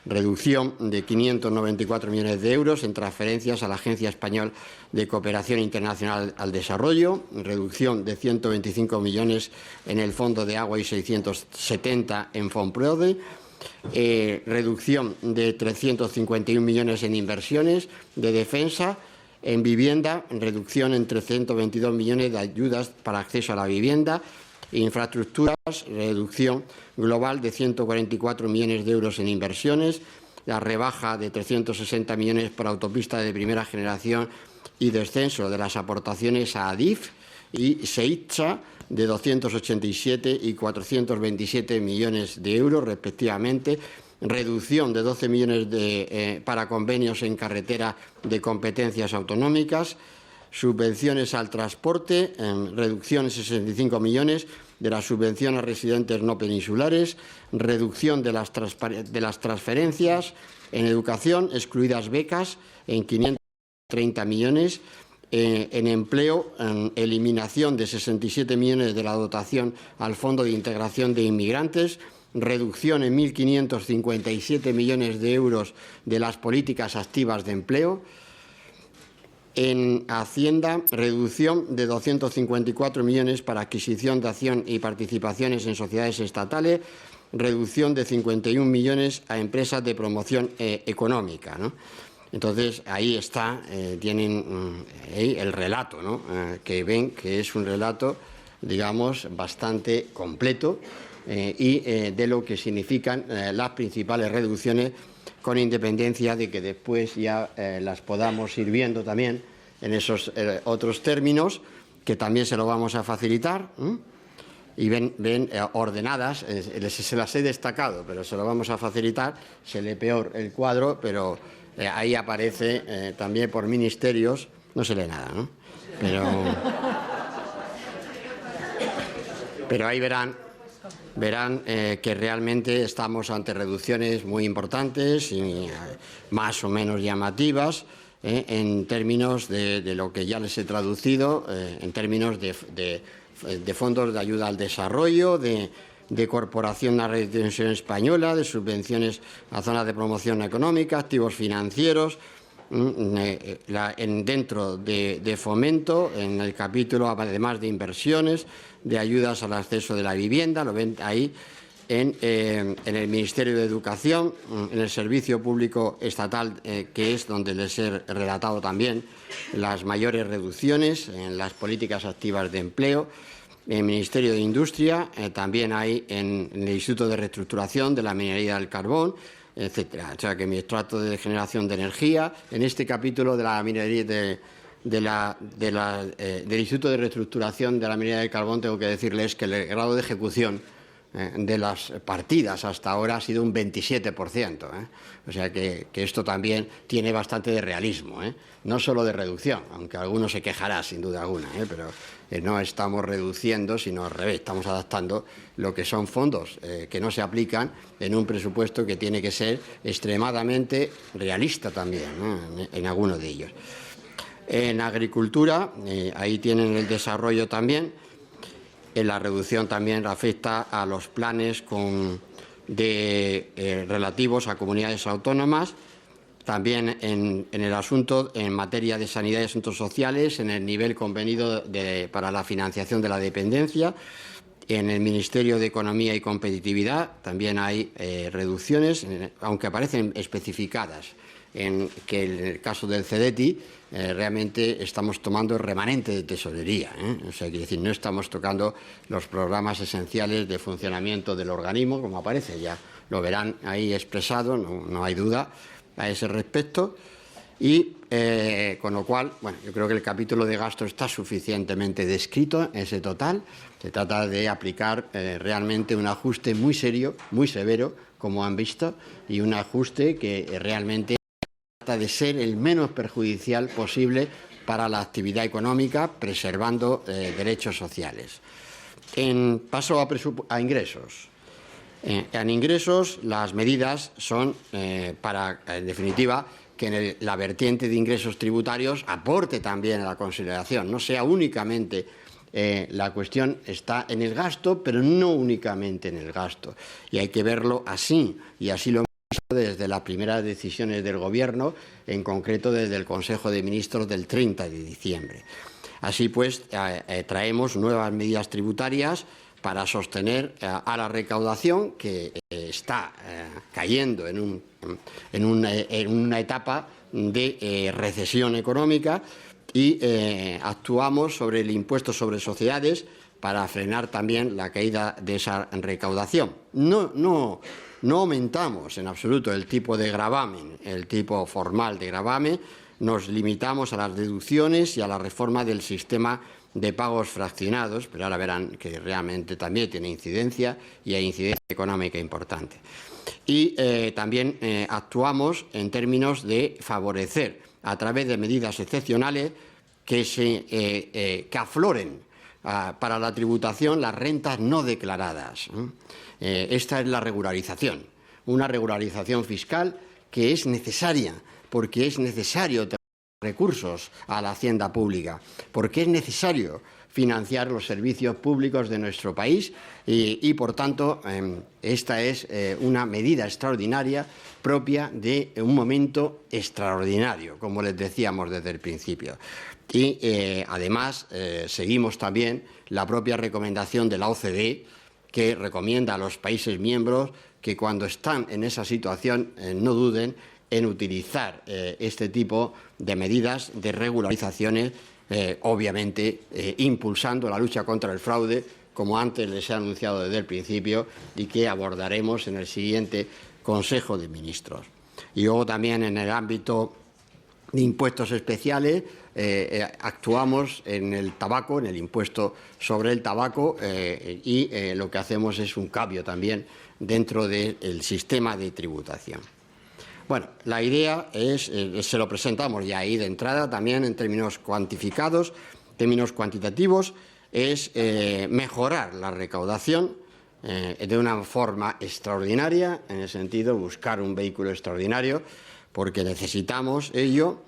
D: Reducción de 594 millones de euros en transferencias a la Agencia Española de Cooperación Internacional al Desarrollo, reducción de 125 millones en el Fondo de Agua y 670 en Fonprode, reducción de 351 millones en inversiones de defensa. En vivienda, reducción en 322 millones de ayudas para acceso a la vivienda. Infraestructuras, reducción global de 144 millones de euros en inversiones. La rebaja de 360 millones para autopistas de primera generación y descenso de las aportaciones a ADIF y SEITSA de 287 y 427 millones de euros respectivamente. Reducción de 12 millones para convenios en carretera de competencias autonómicas. Subvenciones al transporte, reducción de 65 millones de la subvención a residentes no peninsulares, reducción de las transferencias en educación, excluidas becas, en 530 millones, en empleo, eliminación de 67 millones de la dotación al Fondo de Integración de Inmigrantes, reducción en 1.557 millones de euros de las políticas activas de empleo. En Hacienda, reducción de 254 millones para adquisición de acción y participaciones en sociedades estatales, reducción de 51 millones a empresas de promoción económica, ¿no? Entonces, ahí está, tienen el relato, ¿no? Que ven que es un relato, digamos, bastante completo y de lo que significan las principales reducciones, con independencia de que después ya las podamos ir viendo también en esos otros términos, que también se lo vamos a facilitar, y ven ordenadas, se las he destacado, pero se lo vamos a facilitar. Se lee peor el cuadro, pero ahí aparece también por ministerios, no se lee nada, ¿no? Pero ahí verán que realmente estamos ante reducciones muy importantes y más o menos llamativas en términos de lo que ya les he traducido, en términos de fondos de ayuda al desarrollo, de corporación a la retención española, de subvenciones a zonas de promoción económica, activos financieros, dentro de fomento, en el capítulo, además de inversiones, de ayudas al acceso de la vivienda, lo ven ahí, en el Ministerio de Educación, en el Servicio Público Estatal, que es donde les he relatado también las mayores reducciones en las políticas activas de empleo. En el Ministerio de Industria, también hay en el Instituto de Reestructuración de la Minería del Carbón, etcétera. O sea que mi extracto de generación de energía, en este capítulo de la minería del Instituto de Reestructuración de la Minería del Carbón, tengo que decirles que el grado de ejecución de las partidas hasta ahora ha sido un 27%. O sea que esto también tiene bastante de realismo, no solo de reducción, aunque alguno se quejará sin duda alguna, pero no estamos reduciendo, sino al revés, estamos adaptando lo que son fondos que no se aplican en un presupuesto que tiene que ser extremadamente realista también, en algunos de ellos. En agricultura, ahí tienen el desarrollo también. La reducción también afecta a los planes relativos a comunidades autónomas, también en el asunto en materia de sanidad y asuntos sociales, en el nivel convenido para la financiación de la dependencia. En el Ministerio de Economía y Competitividad también hay reducciones, aunque aparecen especificadas, en que en el caso del CEDETI realmente estamos tomando el remanente de tesorería. O sea, quiere decir, no estamos tocando los programas esenciales de funcionamiento del organismo, como aparece, ya lo verán ahí expresado, no hay duda a ese respecto. Y con lo cual, bueno, yo creo que el capítulo de gasto está suficientemente descrito, ese total. Se trata de aplicar realmente un ajuste muy serio, muy severo, como han visto, y un ajuste que realmente trata de ser el menos perjudicial posible para la actividad económica, preservando derechos sociales. Paso a ingresos. En ingresos, las medidas son para, en definitiva, que la vertiente de ingresos tributarios aporte también a la consideración, no sea únicamente la cuestión está en el gasto, pero no únicamente en el gasto. Y hay que verlo así, y así lo hemos visto desde las primeras decisiones del Gobierno, en concreto desde el Consejo de Ministros del 30 de diciembre. Así pues, traemos nuevas medidas tributarias para sostener a la recaudación, que está cayendo en una etapa de recesión económica, y actuamos sobre el impuesto sobre sociedades para frenar también la caída de esa recaudación. No aumentamos en absoluto el tipo de gravamen, el tipo formal de gravamen, nos limitamos a las deducciones y a la reforma del sistema de pagos fraccionados, pero ahora verán que realmente también tiene incidencia y hay incidencia económica importante. Y también actuamos en términos de favorecer a través de medidas excepcionales que afloren para la tributación las rentas no declaradas. Esta es la regularización, una regularización fiscal que es necesaria, porque es necesario tener recursos a la hacienda pública, porque es necesario financiar los servicios públicos de nuestro país y por tanto, esta es una medida extraordinaria propia de un momento extraordinario, como les decíamos desde el principio. Y además seguimos también la propia recomendación de la OCDE, que recomienda a los países miembros que cuando están en esa situación no duden en utilizar este tipo de medidas de regularizaciones, obviamente impulsando la lucha contra el fraude, como antes les he anunciado desde el principio y que abordaremos en el siguiente Consejo de Ministros. Y luego también en el ámbito de impuestos especiales actuamos en el tabaco, en el impuesto sobre el tabaco y lo que hacemos es un cambio también dentro del sistema de tributación. Bueno, la idea es, se lo presentamos ya ahí de entrada, también en términos cuantificados, términos cuantitativos, es mejorar la recaudación de una forma extraordinaria, en el sentido de buscar un vehículo extraordinario, porque necesitamos ello,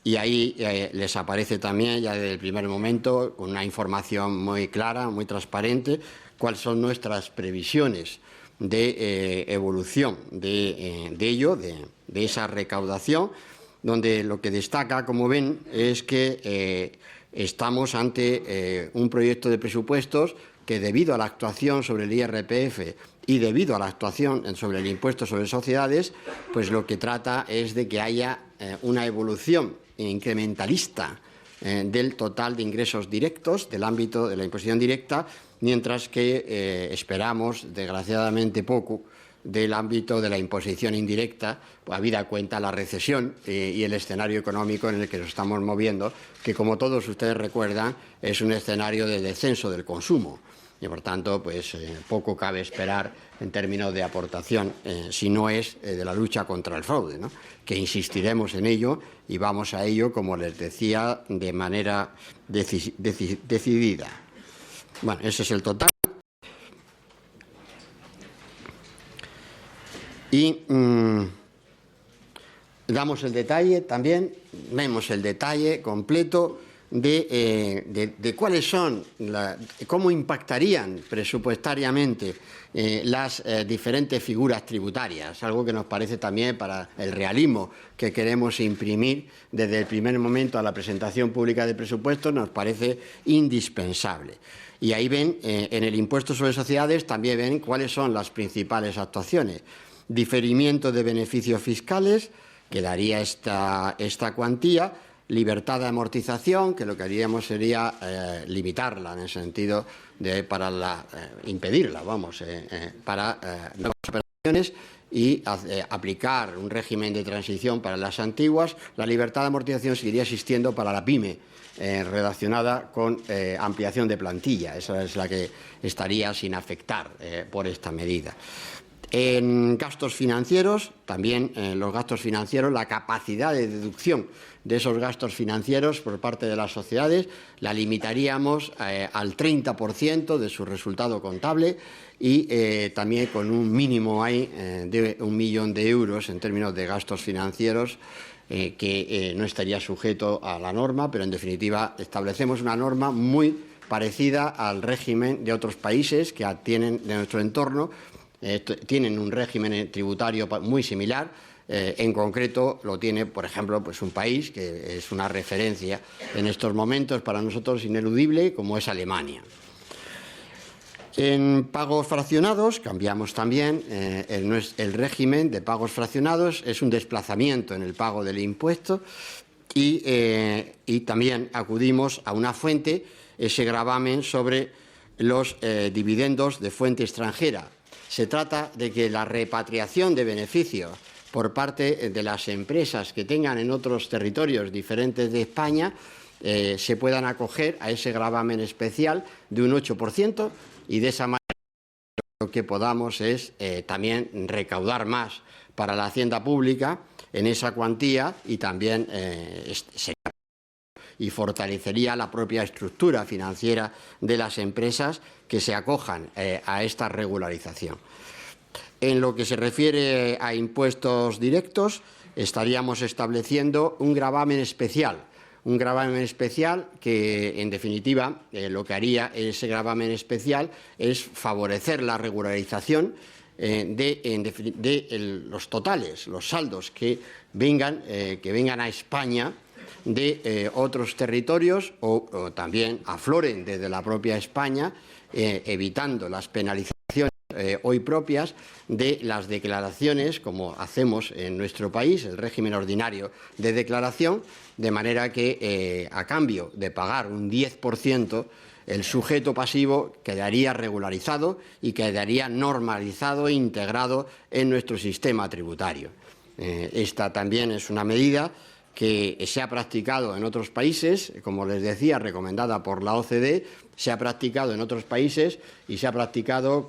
D: y ahí les aparece también ya desde el primer momento una información muy clara, muy transparente, cuáles son nuestras previsiones de evolución de ello, de esa recaudación, donde lo que destaca, como ven, es que estamos ante un proyecto de presupuestos que, debido a la actuación sobre el IRPF y debido a la actuación sobre el impuesto sobre sociedades, pues lo que trata es de que haya una evolución incrementalista del total de ingresos directos del ámbito de la imposición directa, mientras que esperamos, desgraciadamente, poco del ámbito de la imposición indirecta, habida cuenta la recesión y el escenario económico en el que nos estamos moviendo, que, como todos ustedes recuerdan, es un escenario de descenso del consumo. y, por tanto, pues poco cabe esperar en términos de aportación, si no es de la lucha contra el fraude, ¿no? Que insistiremos en ello y vamos a ello, como les decía, de manera decidida. Bueno, ese es el total. Y damos el detalle también, vemos el detalle completo de cuáles son, cómo impactarían presupuestariamente las diferentes figuras tributarias, algo que nos parece también, para el realismo que queremos imprimir desde el primer momento a la presentación pública de presupuestos, nos parece indispensable. Y ahí ven, en el impuesto sobre sociedades también ven cuáles son las principales actuaciones. Diferimiento de beneficios fiscales, que daría esta cuantía. Libertad de amortización, que lo que haríamos sería limitarla, en el sentido de impedirla, para nuevas operaciones, y aplicar un régimen de transición para las antiguas. La libertad de amortización seguiría existiendo para la PYME, relacionada con ampliación de plantilla. Esa es la que estaría sin afectar por esta medida. En gastos financieros, también los gastos financieros, la capacidad de deducción de esos gastos financieros por parte de las sociedades la limitaríamos al 30% de su resultado contable, y también con un mínimo ahí de 1 millón de euros en términos de gastos financieros, que no estaría sujeto a la norma, pero en definitiva establecemos una norma muy parecida al régimen de otros países que tienen de nuestro entorno. Tienen un régimen tributario muy similar. En concreto lo tiene, por ejemplo, pues un país que es una referencia en estos momentos para nosotros ineludible, como es Alemania. En pagos fraccionados cambiamos también el régimen de pagos fraccionados. Es un desplazamiento en el pago del impuesto, y también acudimos a una fuente, ese gravamen sobre los dividendos de fuente extranjera. Se trata de que la repatriación de beneficios por parte de las empresas que tengan en otros territorios diferentes de España se puedan acoger a ese gravamen especial de un 8%, y de esa manera lo que podamos es también recaudar más para la hacienda pública en esa cuantía, y también y fortalecería la propia estructura financiera de las empresas que se acojan a esta regularización. En lo que se refiere a impuestos directos, estaríamos estableciendo un gravamen especial que, en definitiva, lo que haría ese gravamen especial es favorecer la regularización de los totales, los saldos que vengan a España de otros territorios, o también afloren desde la propia España, evitando las penalizaciones hoy propias de las declaraciones, como hacemos en nuestro país, el régimen ordinario de declaración, de manera que a cambio de pagar un 10%, el sujeto pasivo quedaría regularizado y quedaría normalizado e integrado en nuestro sistema tributario. Esta también es una medida que se ha practicado en otros países, como les decía, recomendada por la OCDE, se ha practicado en otros países, y se ha practicado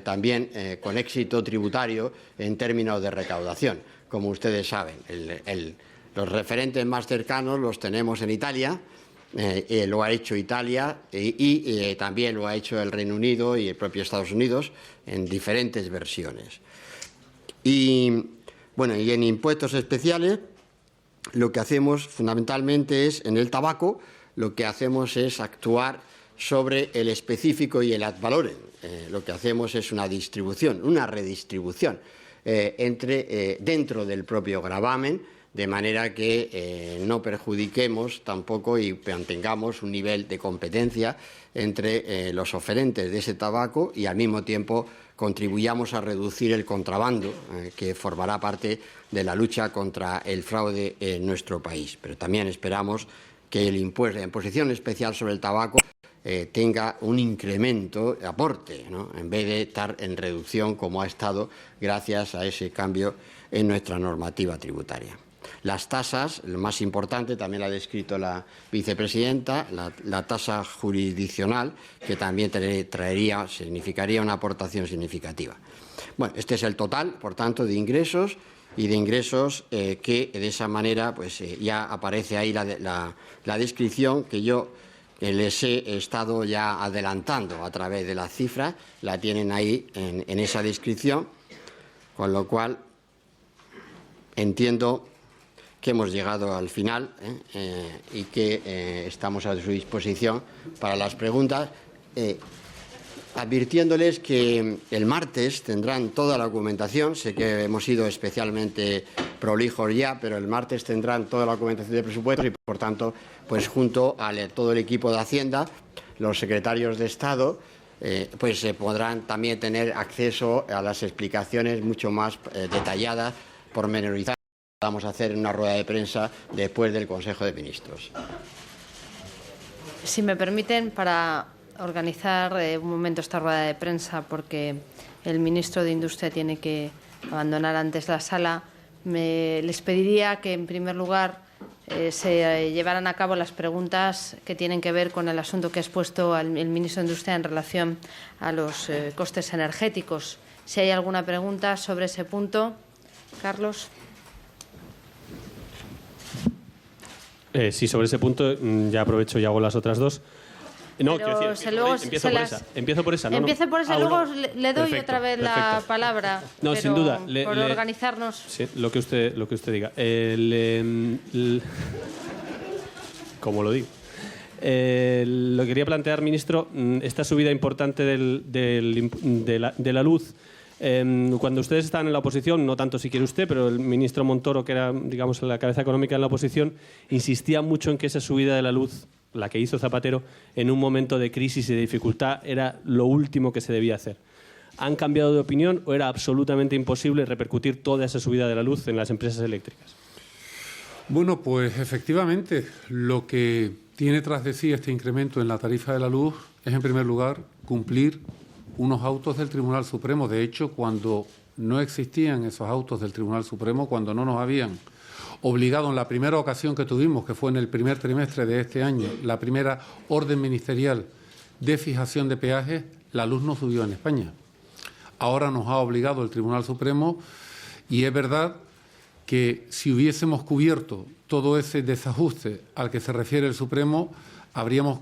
D: también con éxito tributario en términos de recaudación. Como ustedes saben, los referentes más cercanos los tenemos en Italia. Lo ha hecho Italia y también lo ha hecho el Reino Unido y el propio Estados Unidos en diferentes versiones. Y en impuestos especiales, lo que hacemos fundamentalmente es, en el tabaco, lo que hacemos es actuar sobre el específico y el ad valorem. Lo que hacemos es una redistribución dentro del propio gravamen, de manera que no perjudiquemos tampoco y mantengamos un nivel de competencia entre los oferentes de ese tabaco, y al mismo tiempo contribuyamos a reducir el contrabando, que formará parte de la lucha contra el fraude en nuestro país. Pero también esperamos que la imposición especial sobre el tabaco tenga un incremento, aporte, ¿no?, en vez de estar en reducción como ha estado gracias a ese cambio en nuestra normativa tributaria. Las tasas, lo más importante, también la ha descrito la vicepresidenta, la tasa jurisdiccional, que también significaría una aportación significativa. Bueno, este es el total, por tanto, de ingresos que de esa manera pues ya aparece ahí la descripción que yo les he estado ya adelantando a través de las cifras, la tienen ahí en esa descripción, con lo cual entiendo que hemos llegado al final y que estamos a su disposición para las preguntas, advirtiéndoles que el martes tendrán toda la documentación. Sé que hemos sido especialmente prolijos ya, pero el martes tendrán toda la documentación de presupuestos y, por tanto, pues junto a todo el equipo de Hacienda, los secretarios de Estado, pues podrán también tener acceso a las explicaciones mucho más detalladas, pormenorizadas, que vamos a hacer en una rueda de prensa después del Consejo de Ministros.
B: Si me permiten, para organizar un momento esta rueda de prensa, porque el ministro de Industria tiene que abandonar antes la sala, les pediría que, en primer lugar, se llevaran a cabo las preguntas que tienen que ver con el asunto que ha expuesto el ministro de Industria en relación a los costes energéticos. Si hay alguna pregunta sobre ese punto. Carlos.
E: Sí, sobre ese punto ya aprovecho y hago las otras dos. No,
B: pero
E: quiero decir, empiezo por esa.
B: Empiece por esa, luego le doy
E: perfecto,
B: otra vez la palabra.
E: No,
B: pero
E: sin duda.
B: Por organizarnos.
E: Sí, lo que usted diga. Como lo digo. Lo que quería plantear, ministro, esta subida importante de la luz. Cuando ustedes estaban en la oposición, no tanto si quiere usted, pero el ministro Montoro, que era, digamos, la cabeza económica en la oposición, insistía mucho en que esa subida de la luz, la que hizo Zapatero, en un momento de crisis y de dificultad, era lo último que se debía hacer. ¿Han cambiado de opinión o era absolutamente imposible repercutir toda esa subida de la luz en las empresas eléctricas?
C: Bueno, pues efectivamente lo que tiene tras de sí este incremento en la tarifa de la luz es, en primer lugar, cumplir unos autos del Tribunal Supremo. De hecho, cuando no existían esos autos del Tribunal Supremo, cuando no nos habían obligado en la primera ocasión que tuvimos, que fue en el primer trimestre de este año, la primera orden ministerial de fijación de peajes, la luz no subió en España. Ahora nos ha obligado el Tribunal Supremo y es verdad que si hubiésemos cubierto todo ese desajuste al que se refiere el Supremo, habríamos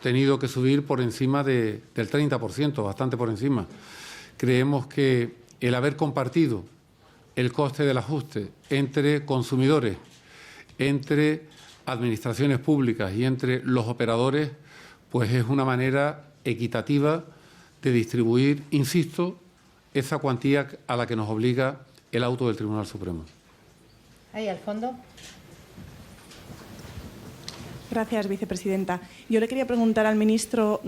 C: tenido que subir por encima del 30%, bastante por encima. Creemos que el haber compartido el coste del ajuste entre consumidores, entre administraciones públicas y entre los operadores, pues es una manera equitativa de distribuir, insisto, esa cuantía a la que nos obliga el auto del Tribunal Supremo.
B: Ahí al fondo.
F: Gracias, vicepresidenta. Yo le quería preguntar al ministro,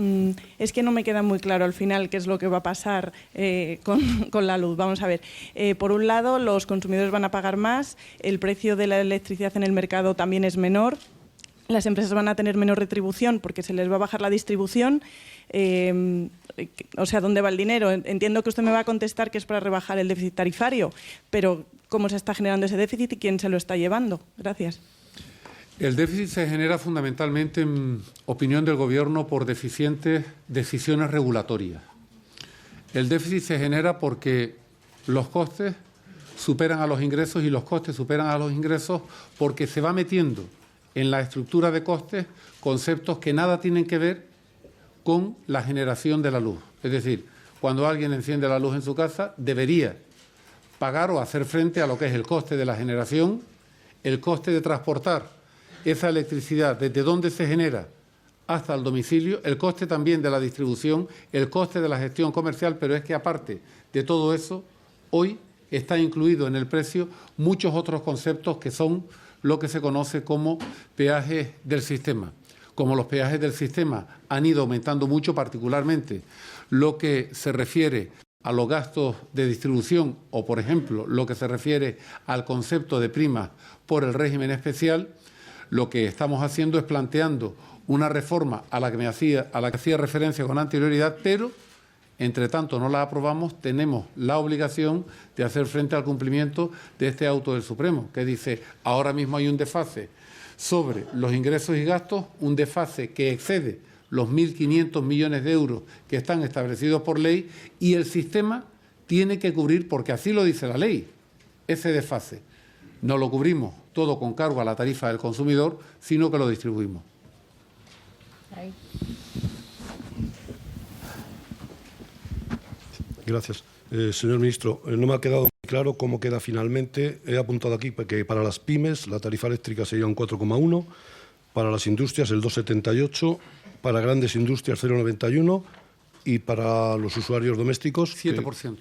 F: es que no me queda muy claro al final qué es lo que va a pasar con la luz. Vamos a ver, por un lado, los consumidores van a pagar más, el precio de la electricidad en el mercado también es menor, las empresas van a tener menos retribución porque se les va a bajar la distribución. O sea, ¿dónde va el dinero? Entiendo que usted me va a contestar que es para rebajar el déficit tarifario, pero ¿cómo se está generando ese déficit y quién se lo está llevando? Gracias.
C: El déficit se genera fundamentalmente, en opinión del Gobierno, por deficientes decisiones regulatorias. El déficit se genera porque los costes superan a los ingresos y los costes superan a los ingresos porque se va metiendo en la estructura de costes conceptos que nada tienen que ver con la generación de la luz. Es decir, cuando alguien enciende la luz en su casa, debería pagar o hacer frente a lo que es el coste de la generación, el coste de transportar esa electricidad desde donde se genera hasta el domicilio, el coste también de la distribución, el coste de la gestión comercial, pero es que aparte de todo eso, hoy está incluido en el precio muchos otros conceptos que son lo que se conoce como peajes del sistema. Como los peajes del sistema han ido aumentando mucho, particularmente lo que se refiere a los gastos de distribución o, por ejemplo, lo que se refiere al concepto de primas por el régimen especial, lo que estamos haciendo es planteando una reforma a la que hacía referencia con anterioridad, pero entre tanto no la aprobamos, tenemos la obligación de hacer frente al cumplimiento de este auto del Supremo, que dice, ahora mismo hay un desfase sobre los ingresos y gastos, un desfase que excede los 1.500 millones de euros que están establecidos por ley, y el sistema tiene que cubrir, porque así lo dice la ley, ese desfase. No lo cubrimos todo con cargo a la tarifa del consumidor, sino que lo distribuimos.
B: Ahí.
G: Gracias. Señor ministro, no me ha quedado muy claro cómo queda finalmente. He apuntado aquí que para las pymes la tarifa eléctrica sería un 4,1, para las industrias el 2,78, para grandes industrias 0,91 y para los usuarios domésticos
C: 7%.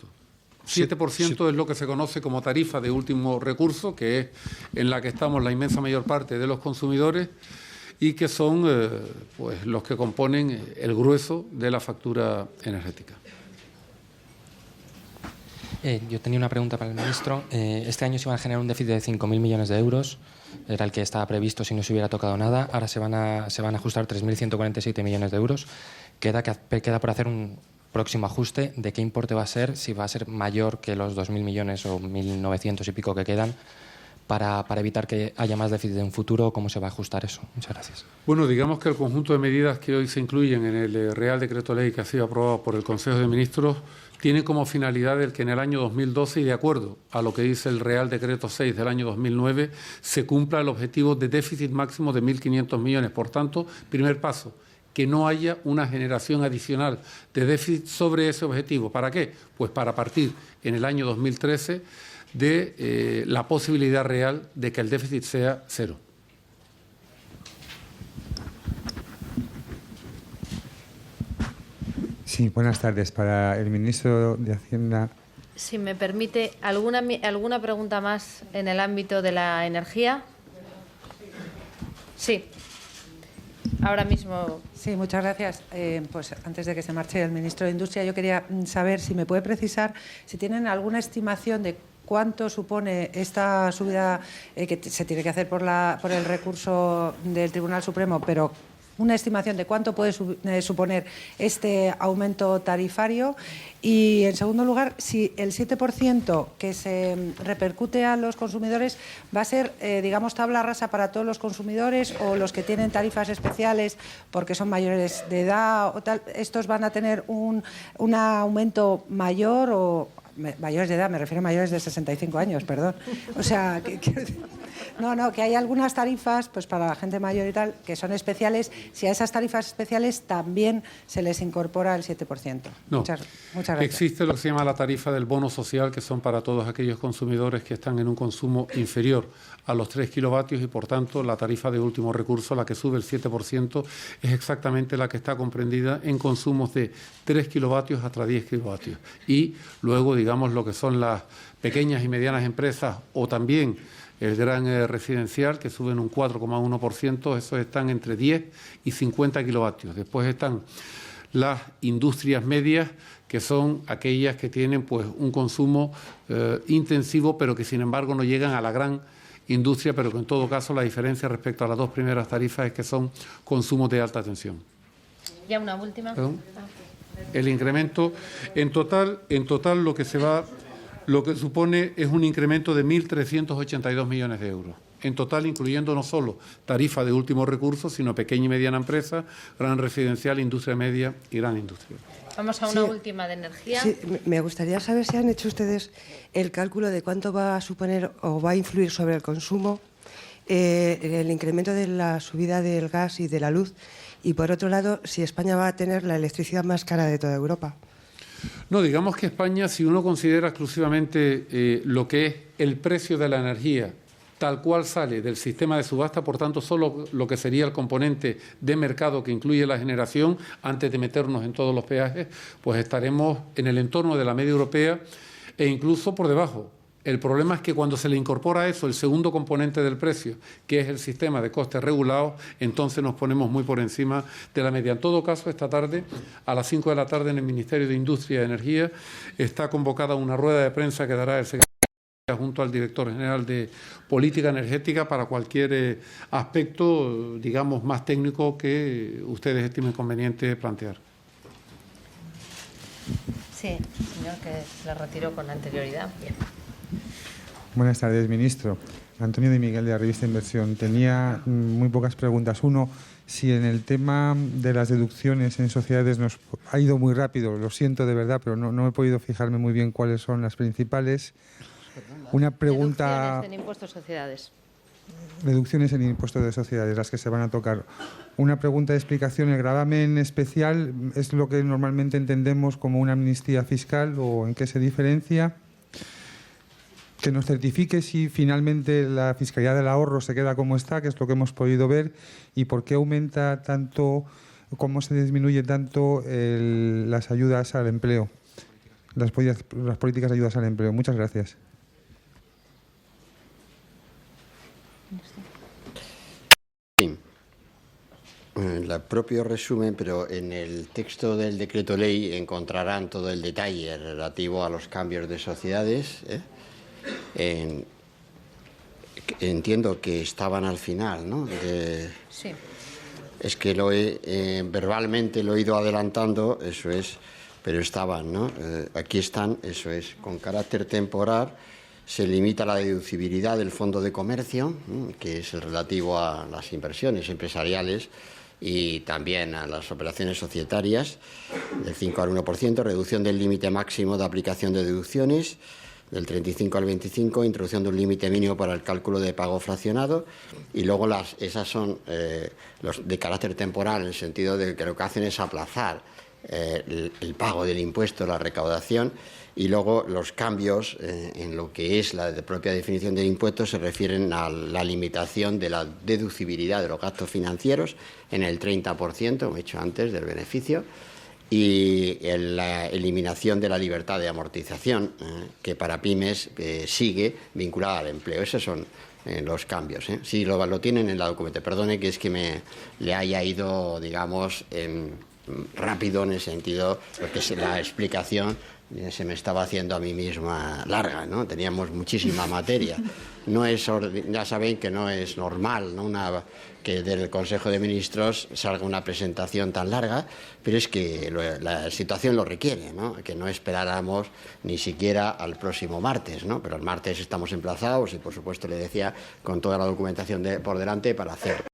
C: 7% es lo que se conoce como tarifa de último recurso, que es en la que estamos la inmensa mayor parte de los consumidores y que son pues los que componen el grueso de la factura energética.
H: Yo tenía una pregunta para el ministro. Este año se iban a generar un déficit de 5.000 millones de euros, era el que estaba previsto si no se hubiera tocado nada. Ahora se van a ajustar 3.147 millones de euros. Queda por hacer un próximo ajuste. ¿De qué importe va a ser? Si va a ser mayor que los 2.000 millones o 1.900 y pico que quedan, para evitar que haya más déficit en un futuro. ¿Cómo se va a ajustar eso? Muchas gracias.
C: Bueno, digamos que el conjunto de medidas que hoy se incluyen en el Real Decreto Ley que ha sido aprobado por el Consejo de Ministros tiene como finalidad el que en el año 2012, y de acuerdo a lo que dice el Real Decreto 6 del año 2009, se cumpla el objetivo de déficit máximo de 1.500 millones. Por tanto, primer paso, que no haya una generación adicional de déficit sobre ese objetivo. ¿Para qué? Pues para partir en el año 2013 de la posibilidad real de que el déficit sea cero.
I: Sí, buenas tardes. Para el ministro de Hacienda.
B: Si me permite, ¿alguna pregunta más en el ámbito de la energía? Sí. Ahora mismo.
J: Sí, muchas gracias. Pues antes de que se marche el ministro de Industria, yo quería saber si me puede precisar si tienen alguna estimación de cuánto supone esta subida que se tiene que hacer por el recurso del Tribunal Supremo, pero una estimación de cuánto puede suponer este aumento tarifario. Y, en segundo lugar, si el 7% que se repercute a los consumidores va a ser, digamos, tabla rasa para todos los consumidores, o los que tienen tarifas especiales porque son mayores de edad o tal, estos van a tener un aumento mayor, o mayores de edad, me refiero a mayores de 65 años, perdón. O sea, que hay algunas tarifas pues para la gente mayor y tal que son especiales. Si a esas tarifas especiales también se les incorpora el 7%.
C: No,
J: muchas gracias.
C: Existe lo que se llama la tarifa del bono social, que son para todos aquellos consumidores que están en un consumo inferior a los 3 kilovatios, y por tanto la tarifa de último recurso, la que sube el 7%, es exactamente la que está comprendida en consumos de 3 kilovatios hasta 10 kilovatios. Y luego, digamos, lo que son las pequeñas y medianas empresas, o también el gran residencial, que suben un 4,1%, esos están entre 10 y 50 kilovatios. Después están las industrias medias, que son aquellas que tienen pues un consumo intensivo, pero que sin embargo no llegan a la gran industria, pero que en todo caso la diferencia respecto a las dos primeras tarifas es que son consumos de alta tensión.
B: Ya una última.
C: ¿Perdón? El incremento, en total lo que supone es un incremento de 1.382 millones de euros. En total, incluyendo no solo tarifa de último recurso, sino pequeña y mediana empresa, gran residencial, industria media y gran industria.
B: Vamos a una última de energía.
K: Sí, me gustaría saber si han hecho ustedes el cálculo de cuánto va a suponer o va a influir sobre el consumo el incremento de la subida del gas y de la luz, y por otro lado, si España va a tener la electricidad más cara de toda Europa.
C: No, digamos que España, si uno considera exclusivamente lo que es el precio de la energía, tal cual sale del sistema de subasta, por tanto, solo lo que sería el componente de mercado que incluye la generación, antes de meternos en todos los peajes, pues estaremos en el entorno de la media europea e incluso por debajo. El problema es que cuando se le incorpora a eso el segundo componente del precio, que es el sistema de costes regulados, entonces nos ponemos muy por encima de la media. En todo caso, esta tarde, a las 5 de la tarde, en el Ministerio de Industria y Energía, está convocada una rueda de prensa que dará el secretario junto al director general de Política Energética para cualquier aspecto, digamos, más técnico que ustedes estimen conveniente plantear.
B: Sí, señor, que la retiro con anterioridad. Bien.
I: Buenas tardes, ministro. Antonio de Miguel, de la revista Inversión. Tenía muy pocas preguntas. Uno, si en el tema de las deducciones en sociedades nos ha ido muy rápido, lo siento de verdad, pero no he podido fijarme muy bien cuáles son las principales. Una pregunta...
B: Deducciones en impuestos sociedades.
I: Deducciones en impuestos de sociedades, las que se van a tocar. Una pregunta de explicación. ¿El gravamen especial es lo que normalmente entendemos como una amnistía fiscal o en qué se diferencia? Que nos certifique si finalmente la fiscalidad del ahorro se queda como está, que es lo que hemos podido ver, y por qué aumenta tanto, cómo se disminuye tanto las ayudas al empleo, las políticas de ayudas al empleo. Muchas gracias.
D: Sí. El propio resumen, pero en el texto del decreto ley encontrarán todo el detalle relativo a los cambios de sociedades. Entiendo que estaban al final, ¿no?
B: Sí.
D: Es que verbalmente lo he ido adelantando, eso es, pero estaban, ¿no? Aquí están, eso es, con carácter temporal. Se limita la deducibilidad del fondo de comercio, que es el relativo a las inversiones empresariales y también a las operaciones societarias, del 5 al 1%, reducción del límite máximo de aplicación de deducciones, del 35 al 25, introducción de un límite mínimo para el cálculo de pago fraccionado, y luego esas son los de carácter temporal, en el sentido de que lo que hacen es aplazar el pago del impuesto, la recaudación, y luego los cambios en lo que es la propia definición del impuesto se refieren a la limitación de la deducibilidad de los gastos financieros en el 30%, como he dicho antes, del beneficio, y la eliminación de la libertad de amortización, que para pymes sigue vinculada al empleo. Esos son los cambios. Sí, lo tienen en la documento. Perdone que es que le haya ido, digamos, rápido en el sentido, porque la explicación se me estaba haciendo a mí misma larga, ¿no? Teníamos muchísima materia. Ya saben que no es normal, ¿no? Que del Consejo de Ministros salga una presentación tan larga, pero es que la situación lo requiere, ¿no? Que no esperáramos ni siquiera al próximo martes, ¿no? Pero el martes estamos emplazados y, por supuesto, le decía, con toda la documentación por delante para hacerlo.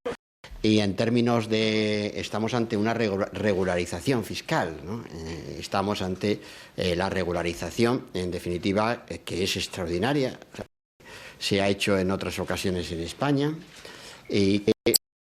D: Y en términos estamos ante una regularización fiscal, ¿no? Estamos ante la regularización, en definitiva, que es extraordinaria. Se ha hecho en otras ocasiones en España y que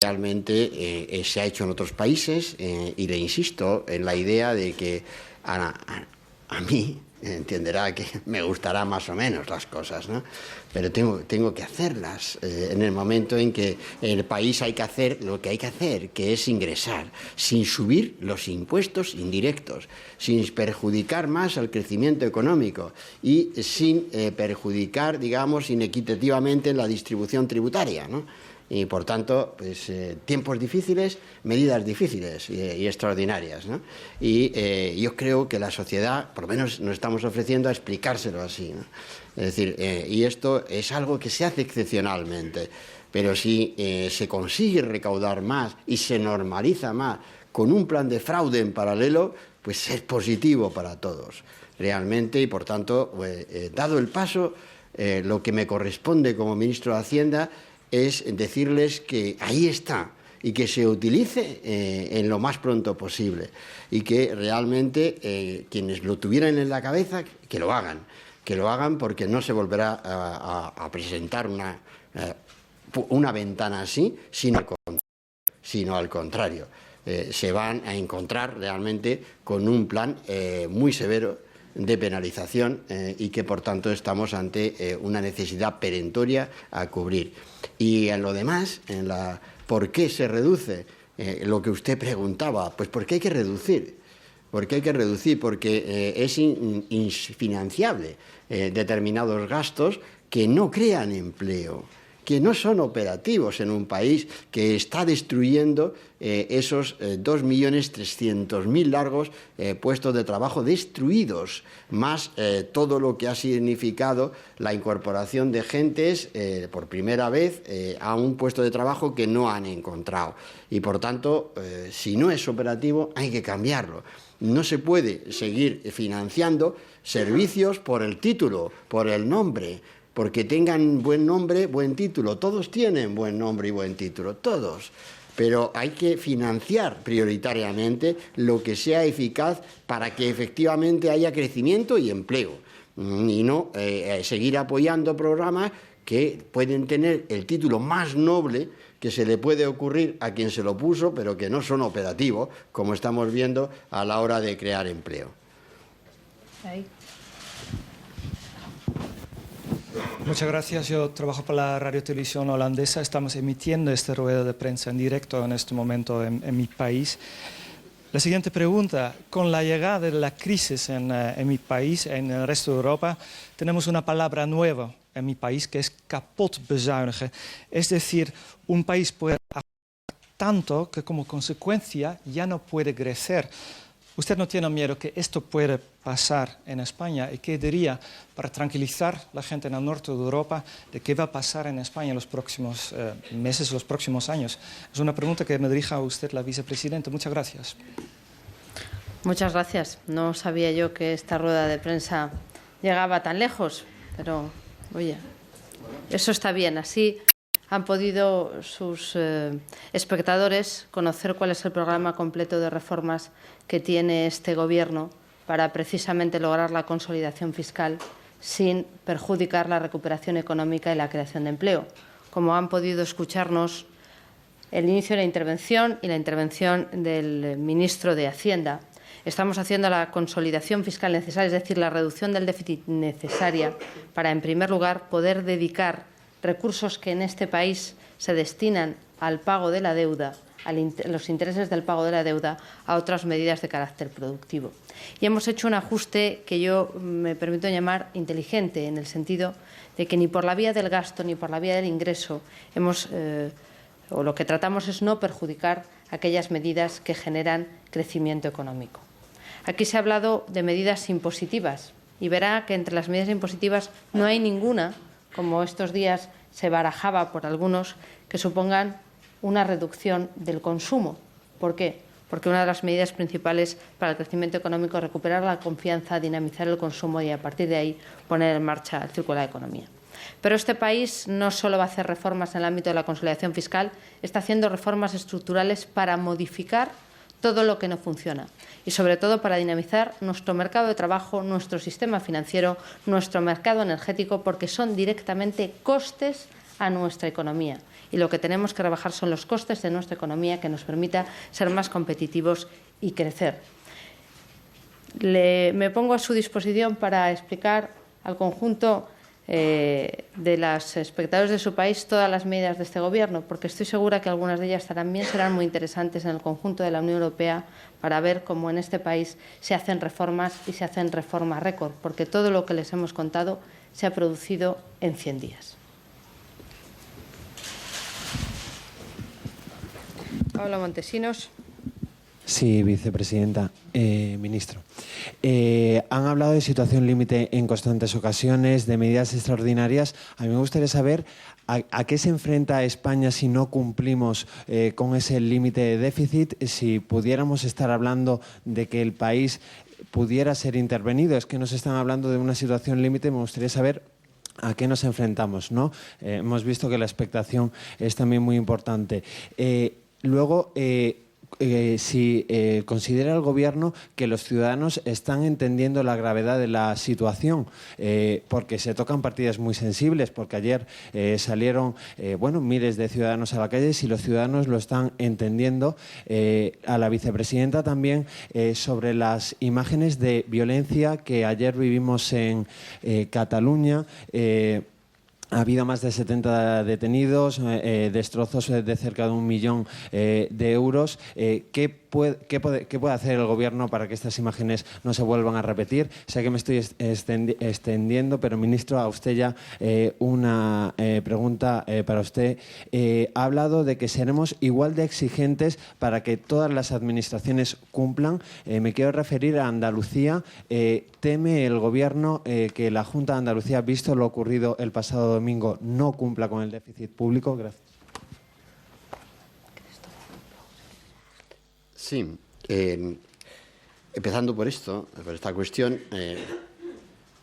D: realmente se ha hecho en otros países, y le insisto en la idea de que a mí entenderá que me gustará más o menos las cosas, ¿no? Pero tengo que hacerlas en el momento en que en el país hay que hacer lo que hay que hacer, que es ingresar, sin subir los impuestos indirectos, sin perjudicar más al crecimiento económico y sin perjudicar, digamos, inequitativamente la distribución tributaria, ¿no? Y, por tanto, pues, tiempos difíciles, medidas difíciles y extraordinarias, ¿no? Y yo creo que la sociedad, por lo menos nos estamos ofreciendo a explicárselo así, ¿no? Es decir, y esto es algo que se hace excepcionalmente, pero si se consigue recaudar más y se normaliza más con un plan de fraude en paralelo, pues es positivo para todos, realmente, y por tanto, dado el paso, lo que me corresponde como ministro de Hacienda es decirles que ahí está y que se utilice en lo más pronto posible y que realmente quienes lo tuvieran en la cabeza que lo hagan porque no se volverá a presentar una ventana así, sino al contrario. Se van a encontrar realmente con un plan muy severo de penalización y que, por tanto, estamos ante una necesidad perentoria a cubrir. Y en lo demás, ¿por qué se reduce? Lo que usted preguntaba, pues porque hay que reducir. Porque es infinanciable determinados gastos que no crean empleo, que no son operativos en un país que está destruyendo esos 2.300.000 largos puestos de trabajo destruidos, más todo lo que ha significado la incorporación de gentes por primera vez a un puesto de trabajo que no han encontrado. Y por tanto, si no es operativo, hay que cambiarlo. No se puede seguir financiando servicios por el título, por el nombre, porque tengan buen nombre, buen título. Todos tienen buen nombre y buen título, todos. Pero hay que financiar prioritariamente lo que sea eficaz para que efectivamente haya crecimiento y empleo. Y no seguir apoyando programas que pueden tener el título más noble que se le puede ocurrir a quien se lo puso, pero que no son operativos, como estamos viendo a la hora de crear empleo.
B: Ahí.
L: Muchas gracias. Yo trabajo para la Radio Televisión Holandesa. Estamos emitiendo esta rueda de prensa en directo en este momento en mi país. La siguiente pregunta. Con la llegada de la crisis en mi país, en el resto de Europa, tenemos una palabra nueva en mi país que es kapot bezuinigen. Es decir, un país puede tanto que como consecuencia ya no puede crecer. ¿Usted no tiene miedo que esto puede pasar en España? ¿Y qué diría para tranquilizar a la gente en el norte de Europa de qué va a pasar en España en los próximos meses, los próximos años? Es una pregunta que me dirige a usted, la vicepresidenta. Muchas gracias.
B: Muchas gracias. No sabía yo que esta rueda de prensa llegaba tan lejos, pero, oye, eso está bien. Así han podido sus espectadores conocer cuál es el programa completo de reformas que tiene este Gobierno para precisamente lograr la consolidación fiscal sin perjudicar la recuperación económica y la creación de empleo. Como han podido escucharnos el inicio de la intervención y la intervención del ministro de Hacienda, estamos haciendo la consolidación fiscal necesaria, es decir, la reducción del déficit necesaria para, en primer lugar, poder dedicar recursos que en este país se destinan al pago de la deuda, a los intereses del pago de la deuda, a otras medidas de carácter productivo. Y hemos hecho un ajuste que yo me permito llamar inteligente, en el sentido de que ni por la vía del gasto ni por la vía del ingreso o lo que tratamos es no perjudicar aquellas medidas que generan crecimiento económico. Aquí se ha hablado de medidas impositivas y verá que entre las medidas impositivas no hay ninguna, como estos días se barajaba por algunos, que supongan una reducción del consumo. ¿Por qué? Porque una de las medidas principales para el crecimiento económico es recuperar la confianza, dinamizar el consumo y a partir de ahí poner en marcha el círculo de la economía. Pero este país no solo va a hacer reformas en el ámbito de la consolidación fiscal, está haciendo reformas estructurales para modificar todo lo que no funciona y, sobre todo, para dinamizar nuestro mercado de trabajo, nuestro sistema financiero, nuestro mercado energético, porque son directamente costes a nuestra economía. Y lo que tenemos que rebajar son los costes de nuestra economía que nos permita ser más competitivos y crecer. Me pongo a su disposición para explicar al conjunto de los espectadores de su país todas las medidas de este Gobierno, porque estoy segura que algunas de ellas también serán muy interesantes en el conjunto de la Unión Europea para ver cómo en este país se hacen reformas y se hacen reformas récord, porque todo lo que les hemos contado se ha producido en 100 días. Pablo Montesinos.
M: Sí, vicepresidenta. Ministro. Han hablado de situación límite en constantes ocasiones, de medidas extraordinarias. A mí me gustaría saber a qué se enfrenta España si no cumplimos con ese límite de déficit, si pudiéramos estar hablando de que el país pudiera ser intervenido. Es que nos están hablando de una situación límite, me gustaría saber a qué nos enfrentamos, ¿no? Hemos visto que la expectación es también muy importante. Luego, si considera el Gobierno que los ciudadanos están entendiendo la gravedad de la situación, porque se tocan partidas muy sensibles, porque ayer salieron miles de ciudadanos a la calle, si los ciudadanos lo están entendiendo. A la vicepresidenta también sobre las imágenes de violencia que ayer vivimos en Cataluña. Ha habido más de 70 detenidos, destrozos de cerca de 1 millón de euros. ¿Qué puede hacer el Gobierno para que estas imágenes no se vuelvan a repetir? Sé que me estoy extendiendo, pero, ministro, a usted ya una pregunta para usted. Ha hablado de que seremos igual de exigentes para que todas las administraciones cumplan. Me quiero referir a Andalucía. ¿Teme el Gobierno que la Junta de Andalucía, visto lo ocurrido el pasado domingo, no cumpla con el déficit público? Gracias.
D: Sí, empezando por esta cuestión,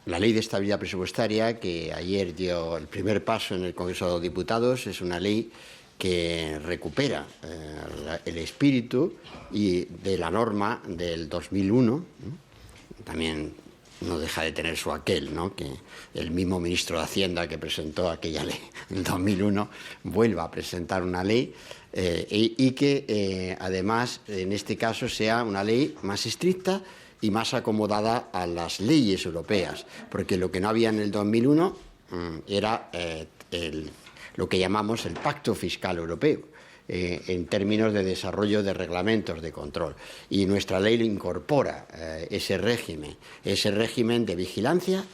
D: la Ley de Estabilidad Presupuestaria, que ayer dio el primer paso en el Congreso de los Diputados, es una ley que recupera el espíritu de la norma del 2001, también no deja de tener su aquel, ¿no? Que el mismo ministro de Hacienda que presentó aquella ley en 2001 vuelva a presentar una ley y que además en este caso sea una ley más estricta y más acomodada a las leyes europeas, porque lo que no había en el 2001 era lo que llamamos el Pacto Fiscal Europeo, en términos de desarrollo de reglamentos de control. Y nuestra ley lo incorpora ese régimen de vigilancia,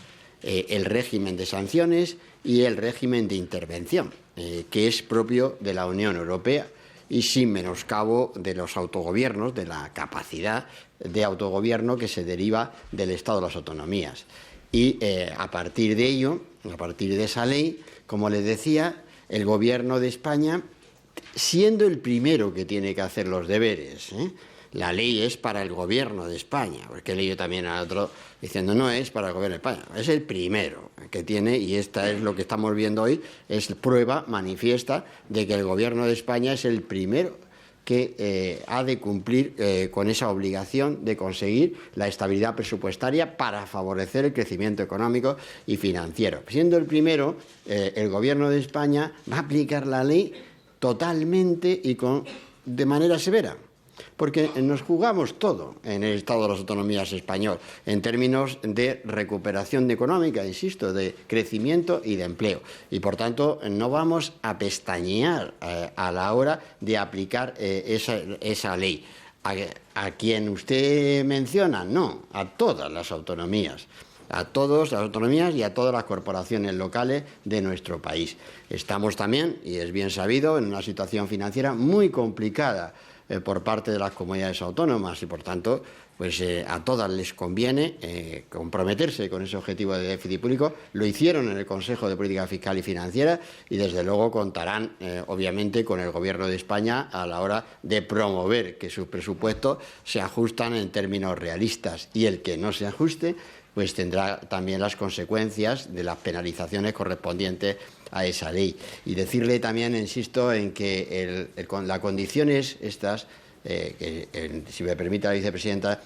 D: el régimen de sanciones y el régimen de intervención, que es propio de la Unión Europea y sin menoscabo de los autogobiernos, de la capacidad de autogobierno que se deriva del Estado de las autonomías. Y a partir de ello, a partir de esa ley, como les decía, el Gobierno de España, siendo el primero que tiene que hacer los deberes, la ley es para el Gobierno de España, porque he leído también a otro diciendo no es para el Gobierno de España, es el primero que tiene, y esta es lo que estamos viendo hoy, es prueba manifiesta de que el Gobierno de España es el primero que ha de cumplir con esa obligación de conseguir la estabilidad presupuestaria para favorecer el crecimiento económico y financiero. Siendo el primero, el Gobierno de España va a aplicar la ley totalmente y de manera severa, porque nos jugamos todo en el Estado de las Autonomías español, en términos de recuperación económica, insisto, de crecimiento y de empleo. Y, por tanto, no vamos a pestañear a la hora de aplicar esa ley. ¿A quien usted menciona? No, a todas las autonomías. A todas las autonomías y a todas las corporaciones locales de nuestro país. Estamos también, y es bien sabido, en una situación financiera muy complicada por parte de las comunidades autónomas y, por tanto, pues a todas les conviene comprometerse con ese objetivo de déficit público. Lo hicieron en el Consejo de Política Fiscal y Financiera y, desde luego, contarán, obviamente, con el Gobierno de España a la hora de promover que sus presupuestos se ajustan en términos realistas, y el que no se ajuste pues tendrá también las consecuencias de las penalizaciones correspondientes a esa ley. Y decirle también, insisto, en que las condiciones estas, si me permite la vicepresidenta,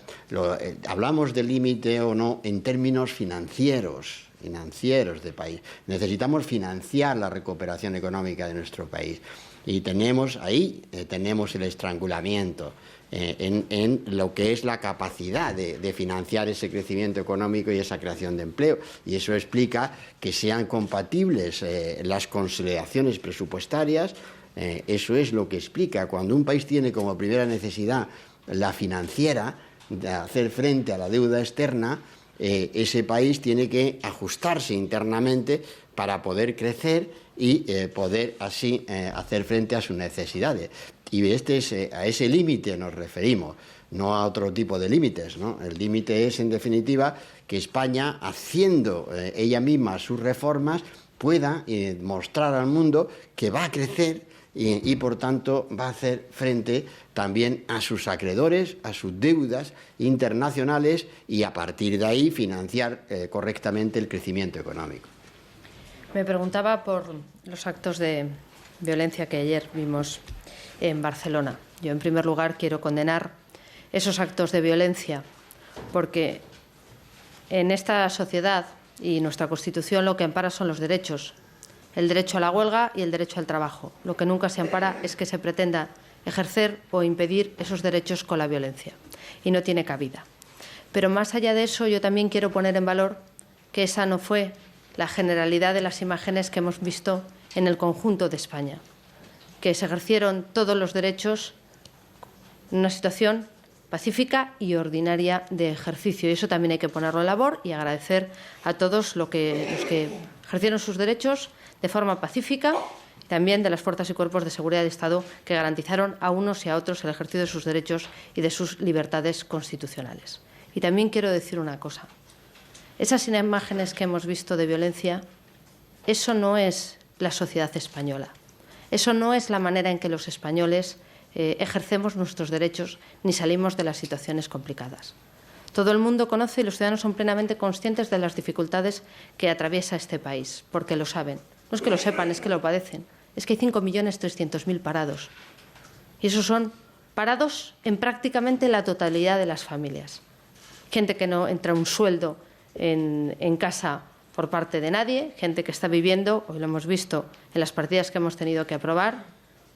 D: hablamos de límite o no en términos financieros de país. Necesitamos financiar la recuperación económica de nuestro país. Y tenemos el estrangulamiento en lo que es la capacidad de financiar ese crecimiento económico y esa creación de empleo. Y eso explica que sean compatibles las consolidaciones presupuestarias. Eso es lo que explica cuando un país tiene como primera necesidad la financiera, de hacer frente a la deuda externa. Ese país tiene que ajustarse internamente para poder crecer y poder así hacer frente a sus necesidades. Y a ese límite nos referimos, no a otro tipo de límites, ¿no? El límite es, en definitiva, que España, haciendo ella misma sus reformas, pueda mostrar al mundo que va a crecer y, por tanto, va a hacer frente también a sus acreedores, a sus deudas internacionales y, a partir de ahí, financiar correctamente el crecimiento económico.
B: Me preguntaba por los actos de violencia que ayer vimos en Barcelona. Yo, en primer lugar, quiero condenar esos actos de violencia, porque en esta sociedad y nuestra Constitución lo que ampara son los derechos, el derecho a la huelga y el derecho al trabajo. Lo que nunca se ampara es que se pretenda ejercer o impedir esos derechos con la violencia, y no tiene cabida. Pero más allá de eso, yo también quiero poner en valor que esa no fue la generalidad de las imágenes que hemos visto en el conjunto de España, que se ejercieron todos los derechos en una situación pacífica y ordinaria de ejercicio. Y eso también hay que ponerlo en labor y agradecer a todos los que ejercieron sus derechos de forma pacífica, también de las fuerzas y cuerpos de seguridad del Estado que garantizaron a unos y a otros el ejercicio de sus derechos y de sus libertades constitucionales. Y también quiero decir una cosa. Esas imágenes que hemos visto de violencia, eso no es la sociedad española. Eso no es la manera en que los españoles ejercemos nuestros derechos ni salimos de las situaciones complicadas. Todo el mundo conoce y los ciudadanos son plenamente conscientes de las dificultades que atraviesa este país, porque lo saben. No es que lo sepan, es que lo padecen. Es que hay 5.300.000 parados. Y esos son parados en prácticamente la totalidad de las familias. Gente que no entra un sueldo en casa por parte de nadie, gente que está viviendo, hoy lo hemos visto en las partidas que hemos tenido que aprobar,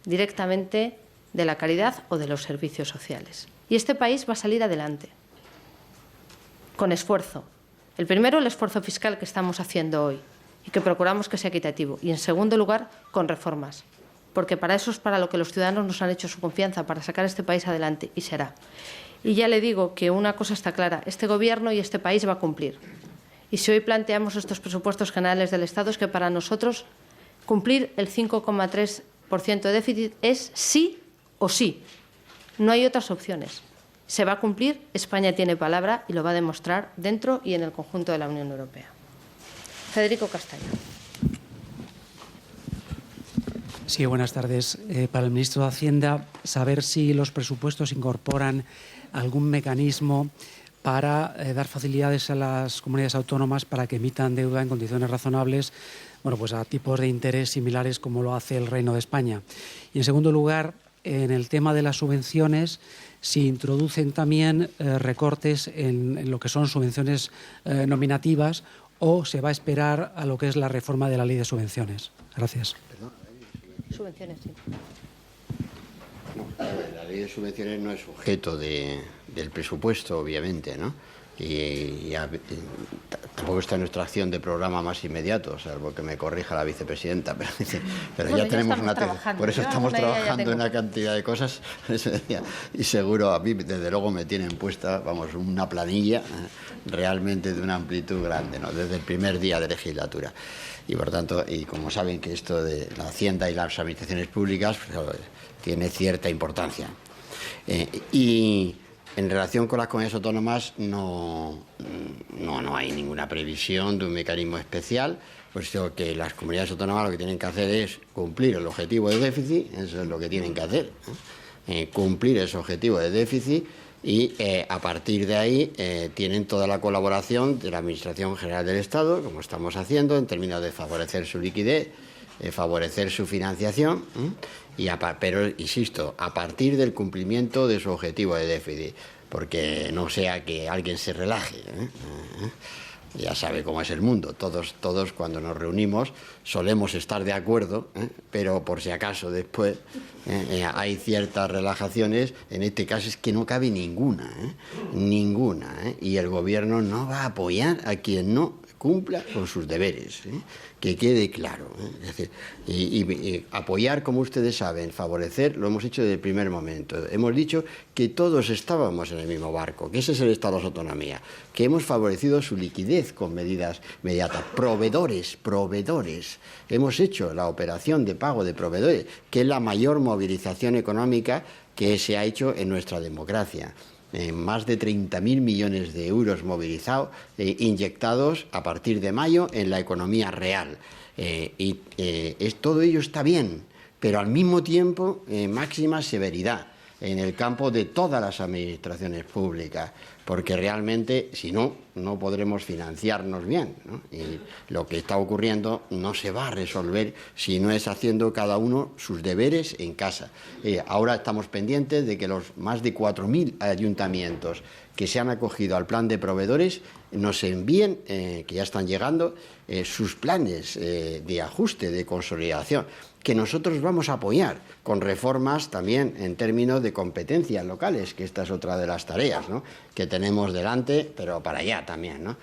B: directamente de la caridad o de los servicios sociales. Y este país va a salir adelante, con esfuerzo. El primero, el esfuerzo fiscal que estamos haciendo hoy y que procuramos que sea equitativo. Y, en segundo lugar, con reformas, porque para eso es para lo que los ciudadanos nos han hecho su confianza, para sacar este país adelante, y será. Y ya le digo que una cosa está clara, este Gobierno y este país va a cumplir. Y si hoy planteamos estos presupuestos generales del Estado es que para nosotros cumplir el 5,3% de déficit es sí o sí. No hay otras opciones. Se va a cumplir, España tiene palabra y lo va a demostrar dentro y en el conjunto de la Unión Europea. Federico Castaño.
N: Sí, buenas tardes. Para el ministro de Hacienda, saber si los presupuestos incorporan algún mecanismo para dar facilidades a las comunidades autónomas para que emitan deuda en condiciones razonables, bueno, pues a tipos de interés similares como lo hace el Reino de España. Y, en segundo lugar, en el tema de las subvenciones, si introducen también recortes en lo que son subvenciones nominativas o se va a esperar a lo que es la reforma de la ley de subvenciones. Gracias.
B: Subvenciones, sí.
D: La ley de subvenciones no es objeto del presupuesto, obviamente, ¿no? Y tampoco está en nuestra acción de programa más inmediato, salvo que me corrija la vicepresidenta, pero bueno, ya tenemos por eso estamos trabajando en una cantidad de cosas, y seguro a mí desde luego me tienen puesta, vamos, una planilla realmente de una amplitud grande, ¿no? Desde el primer día de legislatura. Y por tanto, y como saben que esto de la Hacienda y las administraciones públicas pues, tiene cierta importancia. Y en relación con las comunidades autónomas no hay ninguna previsión de un mecanismo especial, puesto que las comunidades autónomas lo que tienen que hacer es cumplir el objetivo de déficit, eso es lo que tienen que hacer, cumplir ese objetivo de déficit y a partir de ahí tienen toda la colaboración de la Administración General del Estado, como estamos haciendo, en términos de favorecer su liquidez, favorecer su financiación, pero, insisto, a partir del cumplimiento de su objetivo de déficit, porque no sea que alguien se relaje. Ya sabe cómo es el mundo, todos cuando nos reunimos solemos estar de acuerdo, pero por si acaso después hay ciertas relajaciones, en este caso es que no cabe ninguna, y el Gobierno no va a apoyar a quien no cumpla con sus deberes, que quede claro. Es decir, y apoyar, como ustedes saben, favorecer, lo hemos hecho desde el primer momento. Hemos dicho que todos estábamos en el mismo barco, que ese es el Estado de las autonomías, que hemos favorecido su liquidez con medidas inmediatas. Proveedores. Hemos hecho la operación de pago de proveedores, que es la mayor movilización económica que se ha hecho en nuestra democracia. Más de 30.000 millones de euros movilizados, inyectados a partir de mayo en la economía real. Todo ello está bien, pero al mismo tiempo máxima severidad en el campo de todas las administraciones públicas, porque realmente, si no, no podremos financiarnos bien, ¿no? Y lo que está ocurriendo no se va a resolver si no es haciendo cada uno sus deberes en casa. Ahora estamos pendientes de que los más de 4.000 ayuntamientos que se han acogido al plan de proveedores nos envíen, que ya están llegando, sus planes de ajuste, de consolidación, que nosotros vamos a apoyar con reformas también en términos de competencias locales, que esta es otra de las tareas, ¿no?, que tenemos. tenemos delante, pero para allá también, ¿no?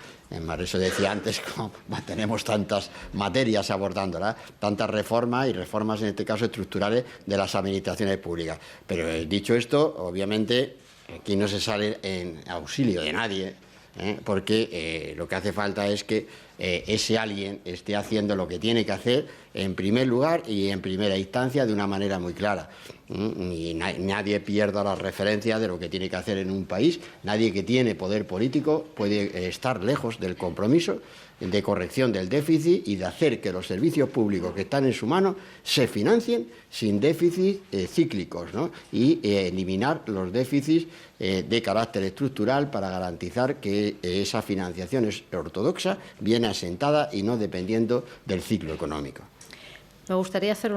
D: Por eso decía antes, como tenemos tantas materias abordándolas, tantas reformas y reformas en este caso estructurales de las administraciones públicas. Pero dicho esto, obviamente aquí no se sale en auxilio de nadie, porque lo que hace falta es que ese alguien esté haciendo lo que tiene que hacer en primer lugar y en primera instancia de una manera muy clara. Y nadie pierda la referencia de lo que tiene que hacer en un país. Nadie que tiene poder político puede estar lejos del compromiso de corrección del déficit y de hacer que los servicios públicos que están en su mano se financien sin déficits cíclicos, ¿no? Y eliminar los déficits de carácter estructural para garantizar que esa financiación es ortodoxa, bien asentada y no dependiendo del ciclo económico.
B: Me gustaría hacer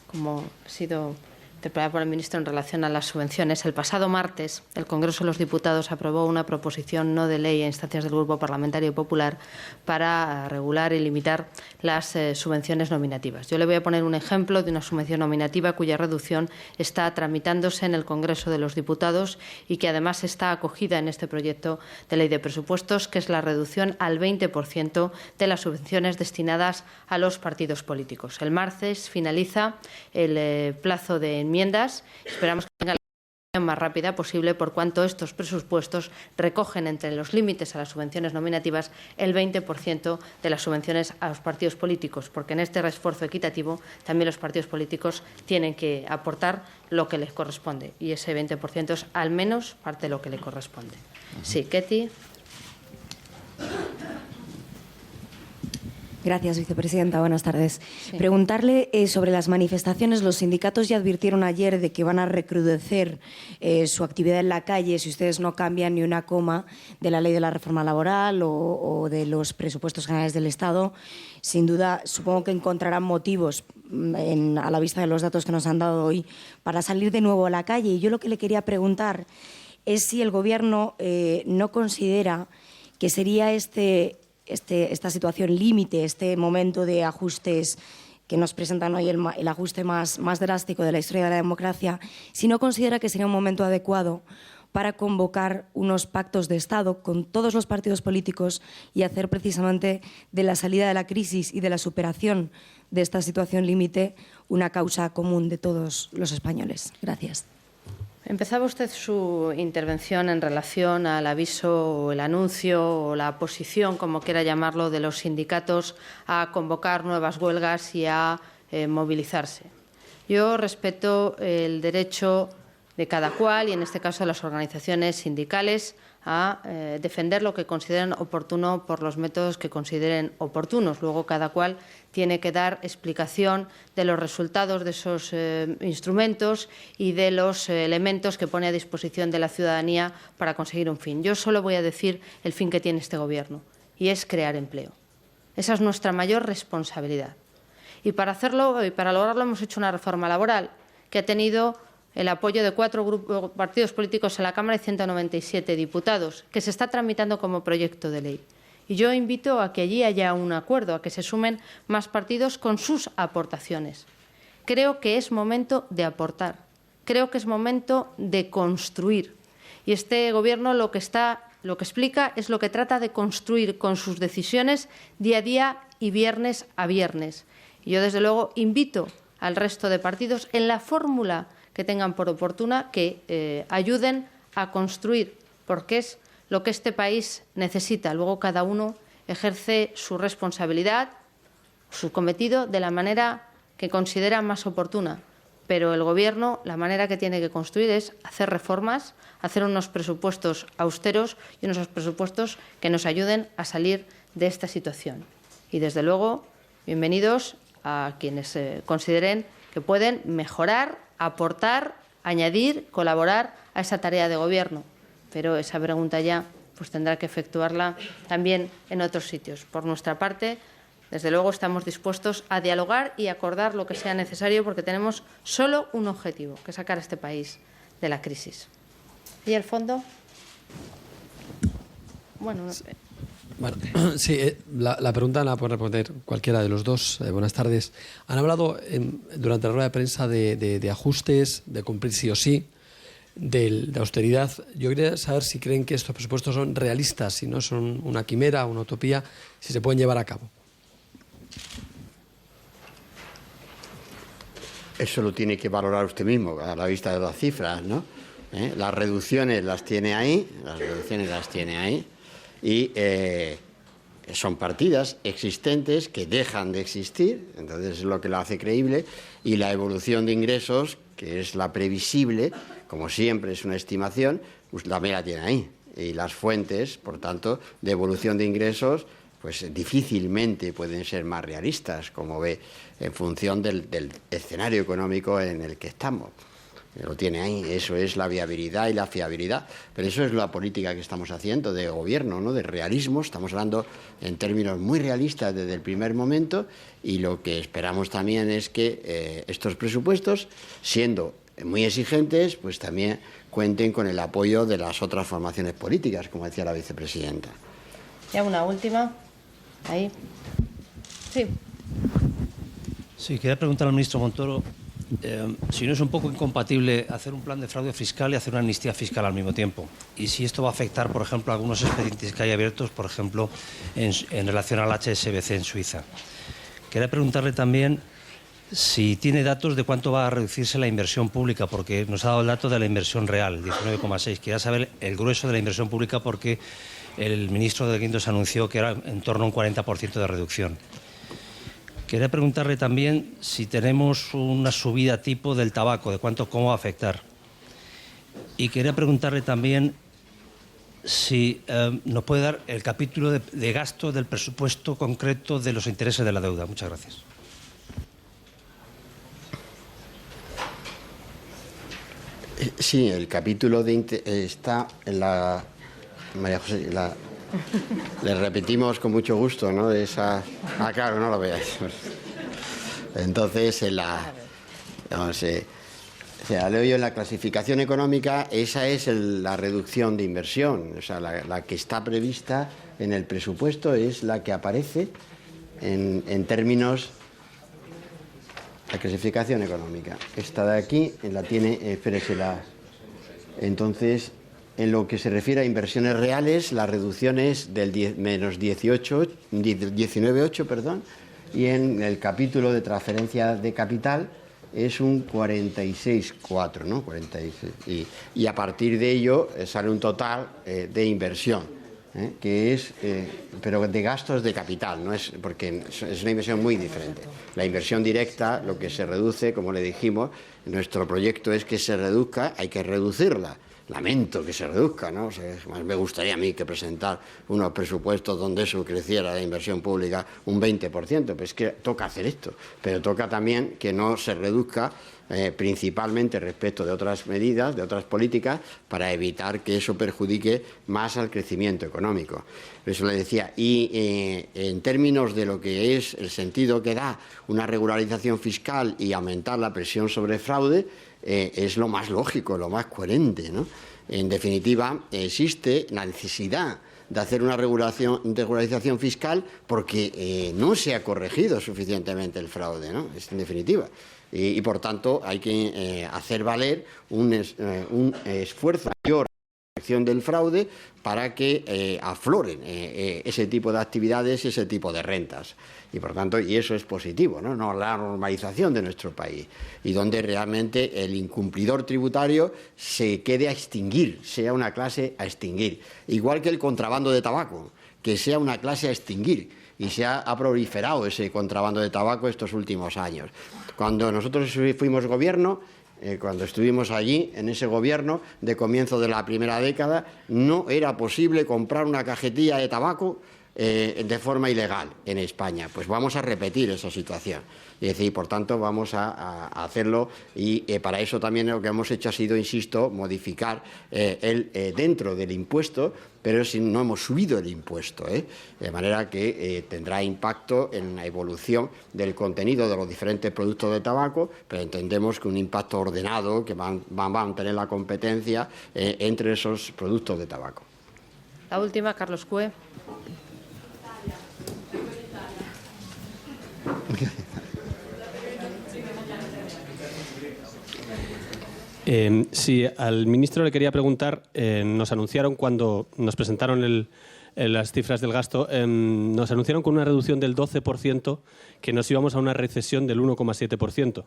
B: como ha sido interpelada por el ministro en relación a las subvenciones. El pasado martes, el Congreso de los Diputados aprobó una proposición no de ley a instancias del Grupo Parlamentario Popular para regular y limitar las subvenciones nominativas. Yo le voy a poner un ejemplo de una subvención nominativa cuya reducción está tramitándose en el Congreso de los Diputados y que además está acogida en este proyecto de ley de presupuestos, que es la reducción al 20% de las subvenciones destinadas a los partidos políticos. El martes finaliza el plazo de enmiendas. Esperamos que tenga la aprobación más rápida posible, por cuanto estos presupuestos recogen entre los límites a las subvenciones nominativas el 20% de las subvenciones a los partidos políticos, porque en este reesfuerzo equitativo también los partidos políticos tienen que aportar lo que les corresponde, y ese 20% es al menos parte de lo que le corresponde. Sí, Ketty.
O: Gracias, vicepresidenta. Buenas tardes.
B: Sí.
O: Preguntarle sobre las manifestaciones. Los sindicatos ya advirtieron ayer de que van a recrudecer su actividad en la calle si ustedes no cambian ni una coma de la ley de la reforma laboral o de los presupuestos generales del Estado. Sin duda, supongo que encontrarán motivos a la vista de los datos que nos han dado hoy para salir de nuevo a la calle. Y yo lo que le quería preguntar es si el Gobierno no considera que sería esta situación límite, este momento de ajustes que nos presentan hoy, el ajuste más drástico de la historia de la democracia, si no considera que sería un momento adecuado para convocar unos pactos de Estado con todos los partidos políticos y hacer precisamente de la salida de la crisis y de la superación de esta situación límite una causa común de todos los españoles. Gracias.
B: Empezaba usted su intervención en relación al aviso o el anuncio o la posición, como quiera llamarlo, de los sindicatos a convocar nuevas huelgas y a movilizarse. Yo respeto el derecho de cada cual, y en este caso de las organizaciones sindicales, a defender lo que consideren oportuno por los métodos que consideren oportunos. Luego cada cual tiene que dar explicación de los resultados de esos instrumentos y de los elementos que pone a disposición de la ciudadanía para conseguir un fin. Yo solo voy a decir el fin que tiene este Gobierno, y es crear empleo. Esa es nuestra mayor responsabilidad. Y para hacerlo y para lograrlo hemos hecho una reforma laboral que ha tenido el apoyo de 4 partidos políticos en la Cámara y 197 diputados, que se está tramitando como proyecto de ley. Y yo invito a que allí haya un acuerdo, a que se sumen más partidos con sus aportaciones. Creo que es momento de aportar, creo que es momento de construir. Y este Gobierno lo que explica es lo que trata de construir con sus decisiones día a día y viernes a viernes. Y yo, desde luego, invito al resto de partidos, en la fórmula que tengan por oportuna, que ayuden a construir, porque es lo que este país necesita. Luego cada uno ejerce su responsabilidad, su cometido, de la manera que considera más oportuna. Pero el Gobierno, la manera que tiene que construir es hacer reformas, hacer unos presupuestos austeros y unos presupuestos que nos ayuden a salir de esta situación. Y, desde luego, bienvenidos a quienes consideren que pueden mejorar, aportar, añadir, colaborar a esa tarea de Gobierno. Pero esa pregunta ya pues tendrá que efectuarla también en otros sitios. Por nuestra parte, desde luego, estamos dispuestos a dialogar y acordar lo que sea necesario, porque tenemos solo un objetivo, que es sacar a este país de la crisis. ¿Y el fondo? Bueno, no sé.
P: Bueno, sí, la pregunta la puede responder cualquiera de los dos. Buenas tardes. Han hablado durante la rueda de prensa de ajustes, de cumplir sí o sí. de austeridad. Yo quería saber si creen que estos presupuestos son realistas, si no son una quimera, una utopía, si se pueden llevar a cabo.
D: Eso lo tiene que valorar usted mismo a la vista de las cifras, ¿no? Las reducciones las tiene ahí, y son partidas existentes que dejan de existir, entonces es lo que lo hace creíble, y la evolución de ingresos, que es la previsible, como siempre es una estimación, pues la mera tiene ahí. Y las fuentes, por tanto, de evolución de ingresos, pues difícilmente pueden ser más realistas, como ve, en función del escenario económico en el que estamos. Lo tiene ahí, eso es la viabilidad y la fiabilidad, pero eso es la política que estamos haciendo de gobierno, ¿no? De realismo. Estamos hablando en términos muy realistas desde el primer momento, y lo que esperamos también es que estos presupuestos, siendo muy exigentes, pues también cuenten con el apoyo de las otras formaciones políticas, como decía la vicepresidenta.
B: Ya una última. Ahí. Sí.
Q: Sí, quería preguntar al ministro Montoro si no es un poco incompatible hacer un plan de fraude fiscal y hacer una amnistía fiscal al mismo tiempo. Y si esto va a afectar, por ejemplo, a algunos expedientes que hay abiertos, por ejemplo, en relación al HSBC en Suiza. Quería preguntarle también si tiene datos de cuánto va a reducirse la inversión pública, porque nos ha dado el dato de la inversión real, 19,6. Quería saber el grueso de la inversión pública, porque el ministro de Guindos anunció que era en torno a un 40% de reducción. Quería preguntarle también si tenemos una subida tipo del tabaco, de cómo va a afectar. Y quería preguntarle también si nos puede dar el capítulo de gasto del presupuesto concreto de los intereses de la deuda. Muchas gracias.
D: Sí, el capítulo está en la... María José, le repetimos con mucho gusto, ¿no? Esa... claro, no lo veáis. Entonces, leo yo en la clasificación económica, esa es la reducción de inversión. O sea, la que está prevista en el presupuesto es la que aparece en términos... La clasificación económica. Esta de aquí la tiene, espérese, entonces, en lo que se refiere a inversiones reales, la reducción es del menos 19,8, perdón, y en el capítulo de transferencia de capital es un 46,4, ¿no? 46, y a partir de ello sale un total de inversión, que es, pero de gastos de capital, no es, porque es una inversión muy diferente. La inversión directa, lo que se reduce, como le dijimos, nuestro proyecto es que se reduzca, hay que reducirla. Lamento que se reduzca, ¿no? O sea, más me gustaría a mí que presentar unos presupuestos donde eso creciera la inversión pública un 20%, pues es que toca hacer esto, pero toca también que no se reduzca principalmente respecto de otras medidas, de otras políticas, para evitar que eso perjudique más al crecimiento económico. Eso le decía. Y en términos de lo que es el sentido que da una regularización fiscal y aumentar la presión sobre fraude, es lo más lógico, lo más coherente, ¿no? En definitiva, existe la necesidad de hacer una regularización fiscal porque no se ha corregido suficientemente el fraude, ¿no? Es en definitiva. Y por tanto, hay que hacer valer un esfuerzo mayor en la acción del fraude para que afloren ese tipo de actividades, ese tipo de rentas. Y por tanto, y eso es positivo, ¿no? La normalización de nuestro país, y donde realmente el incumplidor tributario se quede a extinguir, sea una clase a extinguir. Igual que el contrabando de tabaco, que sea una clase a extinguir, y se ha proliferado ese contrabando de tabaco estos últimos años. Cuando nosotros fuimos gobierno, cuando estuvimos allí, en ese gobierno de comienzo de la primera década, no era posible comprar una cajetilla de tabaco de forma ilegal en España. Pues vamos a repetir esa situación. Es decir, por tanto, vamos a hacerlo, y para eso también lo que hemos hecho ha sido, insisto, modificar dentro del impuesto, pero no hemos subido el impuesto, de manera que tendrá impacto en la evolución del contenido de los diferentes productos de tabaco, pero entendemos que un impacto ordenado que van a mantener la competencia entre esos productos de tabaco.
B: La última, Carlos Cue.
E: Sí, al ministro le quería preguntar, nos anunciaron cuando nos presentaron las cifras del gasto, nos anunciaron con una reducción del 12% que nos íbamos a una recesión del 1,7%.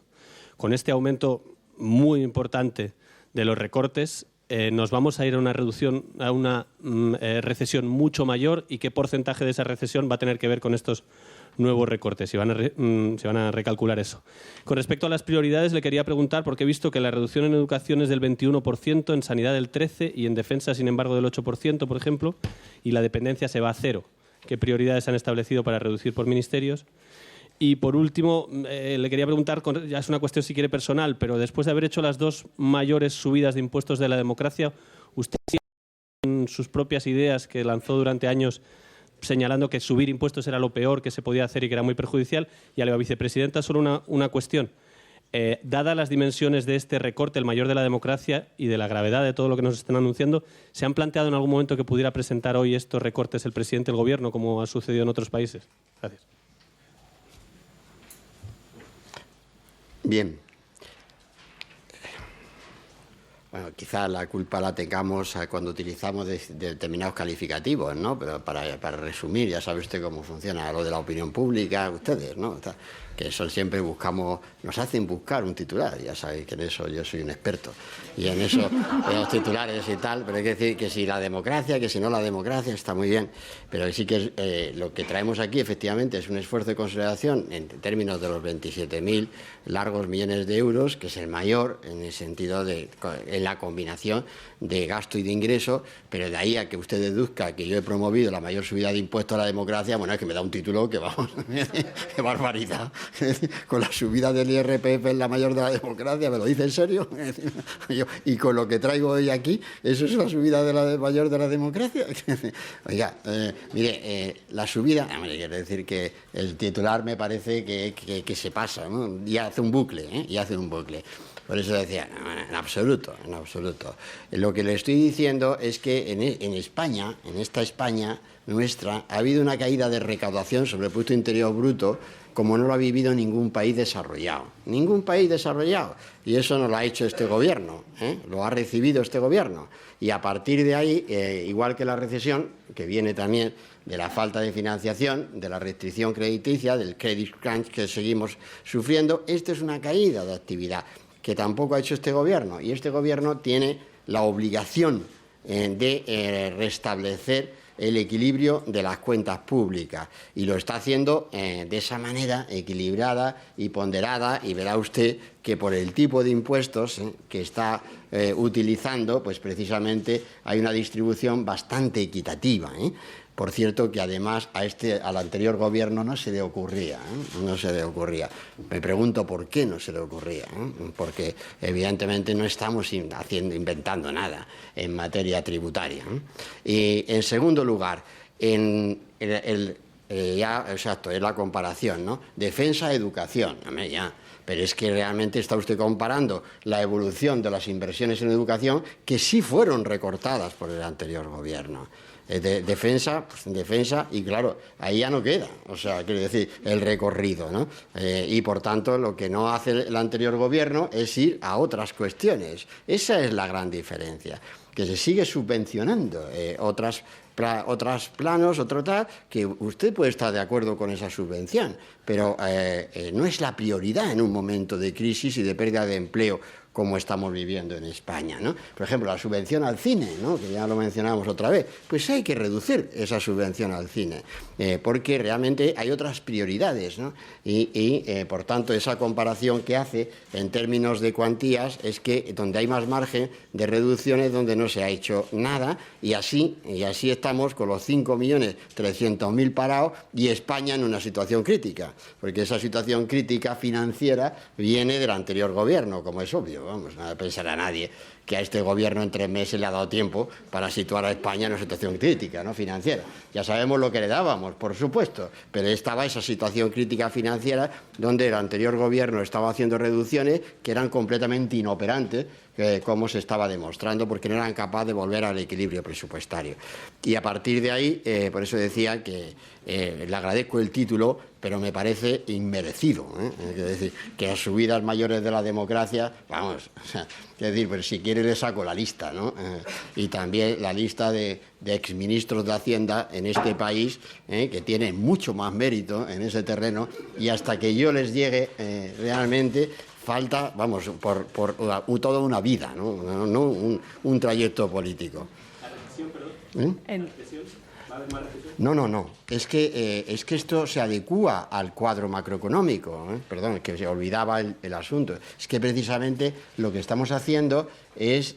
E: Con este aumento muy importante de los recortes, nos vamos a ir a una reducción, a una recesión mucho mayor. ¿Y qué porcentaje de esa recesión va a tener que ver con estos nuevos recortes? Se van a recalcular eso. Con respecto a las prioridades, le quería preguntar, porque he visto que la reducción en educación es del 21%, en sanidad del 13% y en defensa, sin embargo, del 8%, por ejemplo, y la dependencia se va a 0. ¿Qué prioridades han establecido para reducir por ministerios? Y por último, le quería preguntar, ya es una cuestión si quiere personal, pero después de haber hecho las dos mayores subidas de impuestos de la democracia, ¿usted tiene sus propias ideas que lanzó durante años señalando que subir impuestos era lo peor que se podía hacer y que era muy perjudicial? Y a la vicepresidenta solo una cuestión. Dadas las dimensiones de este recorte, el mayor de la democracia, y de la gravedad de todo lo que nos están anunciando, ¿se han planteado en algún momento que pudiera presentar hoy estos recortes el presidente del Gobierno, como ha sucedido en otros países? Gracias.
D: Bien. Bueno, quizá la culpa la tengamos cuando utilizamos determinados calificativos, ¿no? Pero para resumir, ya sabe usted cómo funciona lo de la opinión pública, ustedes, ¿no? Que eso siempre buscamos, nos hacen buscar un titular, ya sabéis que en eso yo soy un experto, y en eso, en los titulares y tal, pero hay que decir que si la democracia, que si no la democracia, está muy bien, pero sí que lo que traemos aquí efectivamente es un esfuerzo de consolidación en términos de los 27.000 largos millones de euros, que es el mayor en el sentido de en la combinación de gasto y de ingreso, pero de ahí a que usted deduzca que yo he promovido la mayor subida de impuestos a la democracia, bueno, es que me da un título que vamos, qué barbaridad. Con la subida del IRPF es la mayor de la democracia, ¿me lo dice en serio? Y con lo que traigo hoy aquí, ¿eso es la subida de la mayor de la democracia? Oiga, mire, la subida, quiero decir que el titular me parece que se pasa, ¿no? Y hace un bucle, y hace un bucle. Por eso decía, en absoluto, en absoluto. Lo que le estoy diciendo es que en España, en esta España nuestra, ha habido una caída de recaudación sobre el Producto Interior Bruto como no lo ha vivido ningún país desarrollado. Ningún país desarrollado. Y eso no lo ha hecho este gobierno, lo ha recibido este gobierno. Y a partir de ahí, igual que la recesión, que viene también de la falta de financiación, de la restricción crediticia, del credit crunch que seguimos sufriendo, esto es una caída de actividad que tampoco ha hecho este gobierno. Y este gobierno tiene la obligación de restablecer el equilibrio de las cuentas públicas, y lo está haciendo de esa manera equilibrada y ponderada, y verá usted que por el tipo de impuestos que está utilizando, pues precisamente hay una distribución bastante equitativa. Por cierto, que además al anterior gobierno no se le ocurría, no se le ocurría. Me pregunto por qué no se le ocurría, porque evidentemente no estamos inventando nada en materia tributaria. Y en segundo lugar, exacto, es la comparación, ¿no? Defensa-educación, pero es que realmente está usted comparando la evolución de las inversiones en educación, que sí fueron recortadas por el anterior gobierno. Defensa, y claro, ahí ya no queda, o sea, quiero decir, el recorrido, ¿no? Y por tanto, lo que no hace el anterior gobierno es ir a otras cuestiones. Esa es la gran diferencia, que se sigue subvencionando otros planos, otro tal, que usted puede estar de acuerdo con esa subvención, pero no es la prioridad en un momento de crisis y de pérdida de empleo como estamos viviendo en España, ¿no? Por ejemplo, la subvención al cine, ¿no? Que ya lo mencionábamos otra vez, pues hay que reducir esa subvención al cine, porque realmente hay otras prioridades, ¿no? Y por tanto, esa comparación que hace en términos de cuantías es que donde hay más margen de reducción es donde no se ha hecho nada, y así estamos con los 5.300.000 parados y España en una situación crítica, porque esa situación crítica financiera viene del anterior gobierno, como es obvio. Vamos, no pensará nadie que a este gobierno en 3 meses le ha dado tiempo para situar a España en una situación crítica, ¿no? Financiera. Ya sabemos lo que le dábamos, por supuesto, pero estaba esa situación crítica financiera donde el anterior gobierno estaba haciendo reducciones que eran completamente inoperantes, como se estaba demostrando, porque no eran capaces de volver al equilibrio presupuestario. Y a partir de ahí, por eso decía que le agradezco el título, pero me parece inmerecido. Es decir, que las subidas mayores de la democracia, vamos, es decir, pero si quiere le saco la lista, ¿no? Y también la lista de exministros de Hacienda en este país, que tienen mucho más mérito en ese terreno, y hasta que yo les llegue realmente falta, vamos, por toda una vida, no un trayecto político. No. Es que esto se adecúa al cuadro macroeconómico. Perdón, que se olvidaba el asunto. Es que precisamente lo que estamos haciendo es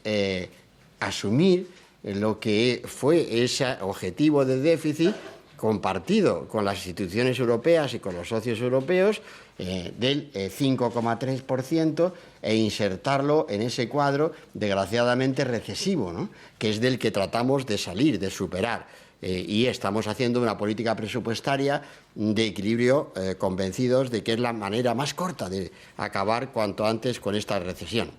D: asumir lo que fue ese objetivo de déficit compartido con las instituciones europeas y con los socios europeos del 5,3% e insertarlo en ese cuadro desgraciadamente recesivo, ¿no? Que es del que tratamos de salir, de superar. Y estamos haciendo una política presupuestaria de equilibrio, convencidos de que es la manera más corta de acabar cuanto antes con esta recesión.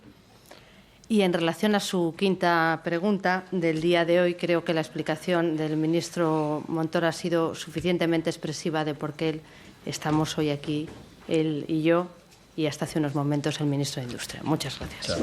B: Y en relación a su quinta pregunta del día de hoy, creo que la explicación del ministro Montoro ha sido suficientemente expresiva de por qué estamos hoy aquí, él y yo, y hasta hace unos momentos el ministro de Industria. Muchas gracias.
D: Chao.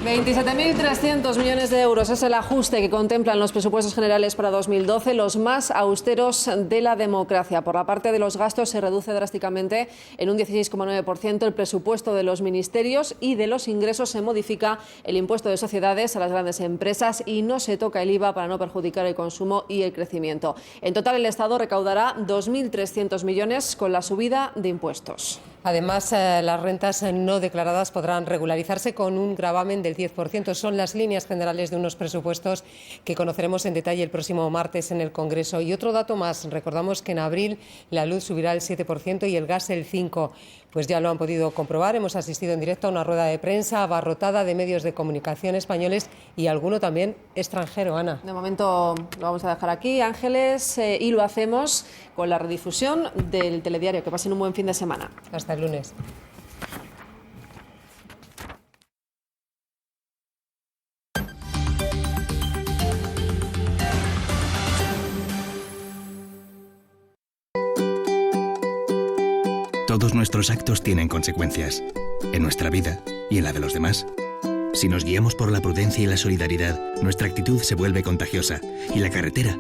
A: 27.300 millones de euros es el ajuste que contemplan los presupuestos generales para 2012, los más austeros de la democracia. Por la parte de los gastos se reduce drásticamente en un 16,9% el presupuesto de los ministerios, y de los ingresos se modifica el impuesto de sociedades a las grandes empresas y no se toca el IVA para no perjudicar el consumo y el crecimiento. En total, el Estado recaudará 2.300 millones con la subida de impuestos.
R: Además, las rentas no declaradas podrán regularizarse con un gravamen del 10%. Son las líneas generales de unos presupuestos que conoceremos en detalle el próximo martes en el Congreso. Y otro dato más, recordamos que en abril la luz subirá el 7% y el gas el 5%. Pues ya lo han podido comprobar. Hemos asistido en directo a una rueda de prensa abarrotada de medios de comunicación españoles y alguno también extranjero, Ana.
A: De momento lo vamos a dejar aquí, Ángeles, y lo hacemos con la redifusión del telediario. Que pasen un buen fin de semana.
R: Hasta el lunes.
S: Todos nuestros actos tienen consecuencias, en nuestra vida y en la de los demás. Si nos guiamos por la prudencia y la solidaridad, nuestra actitud se vuelve contagiosa y la carretera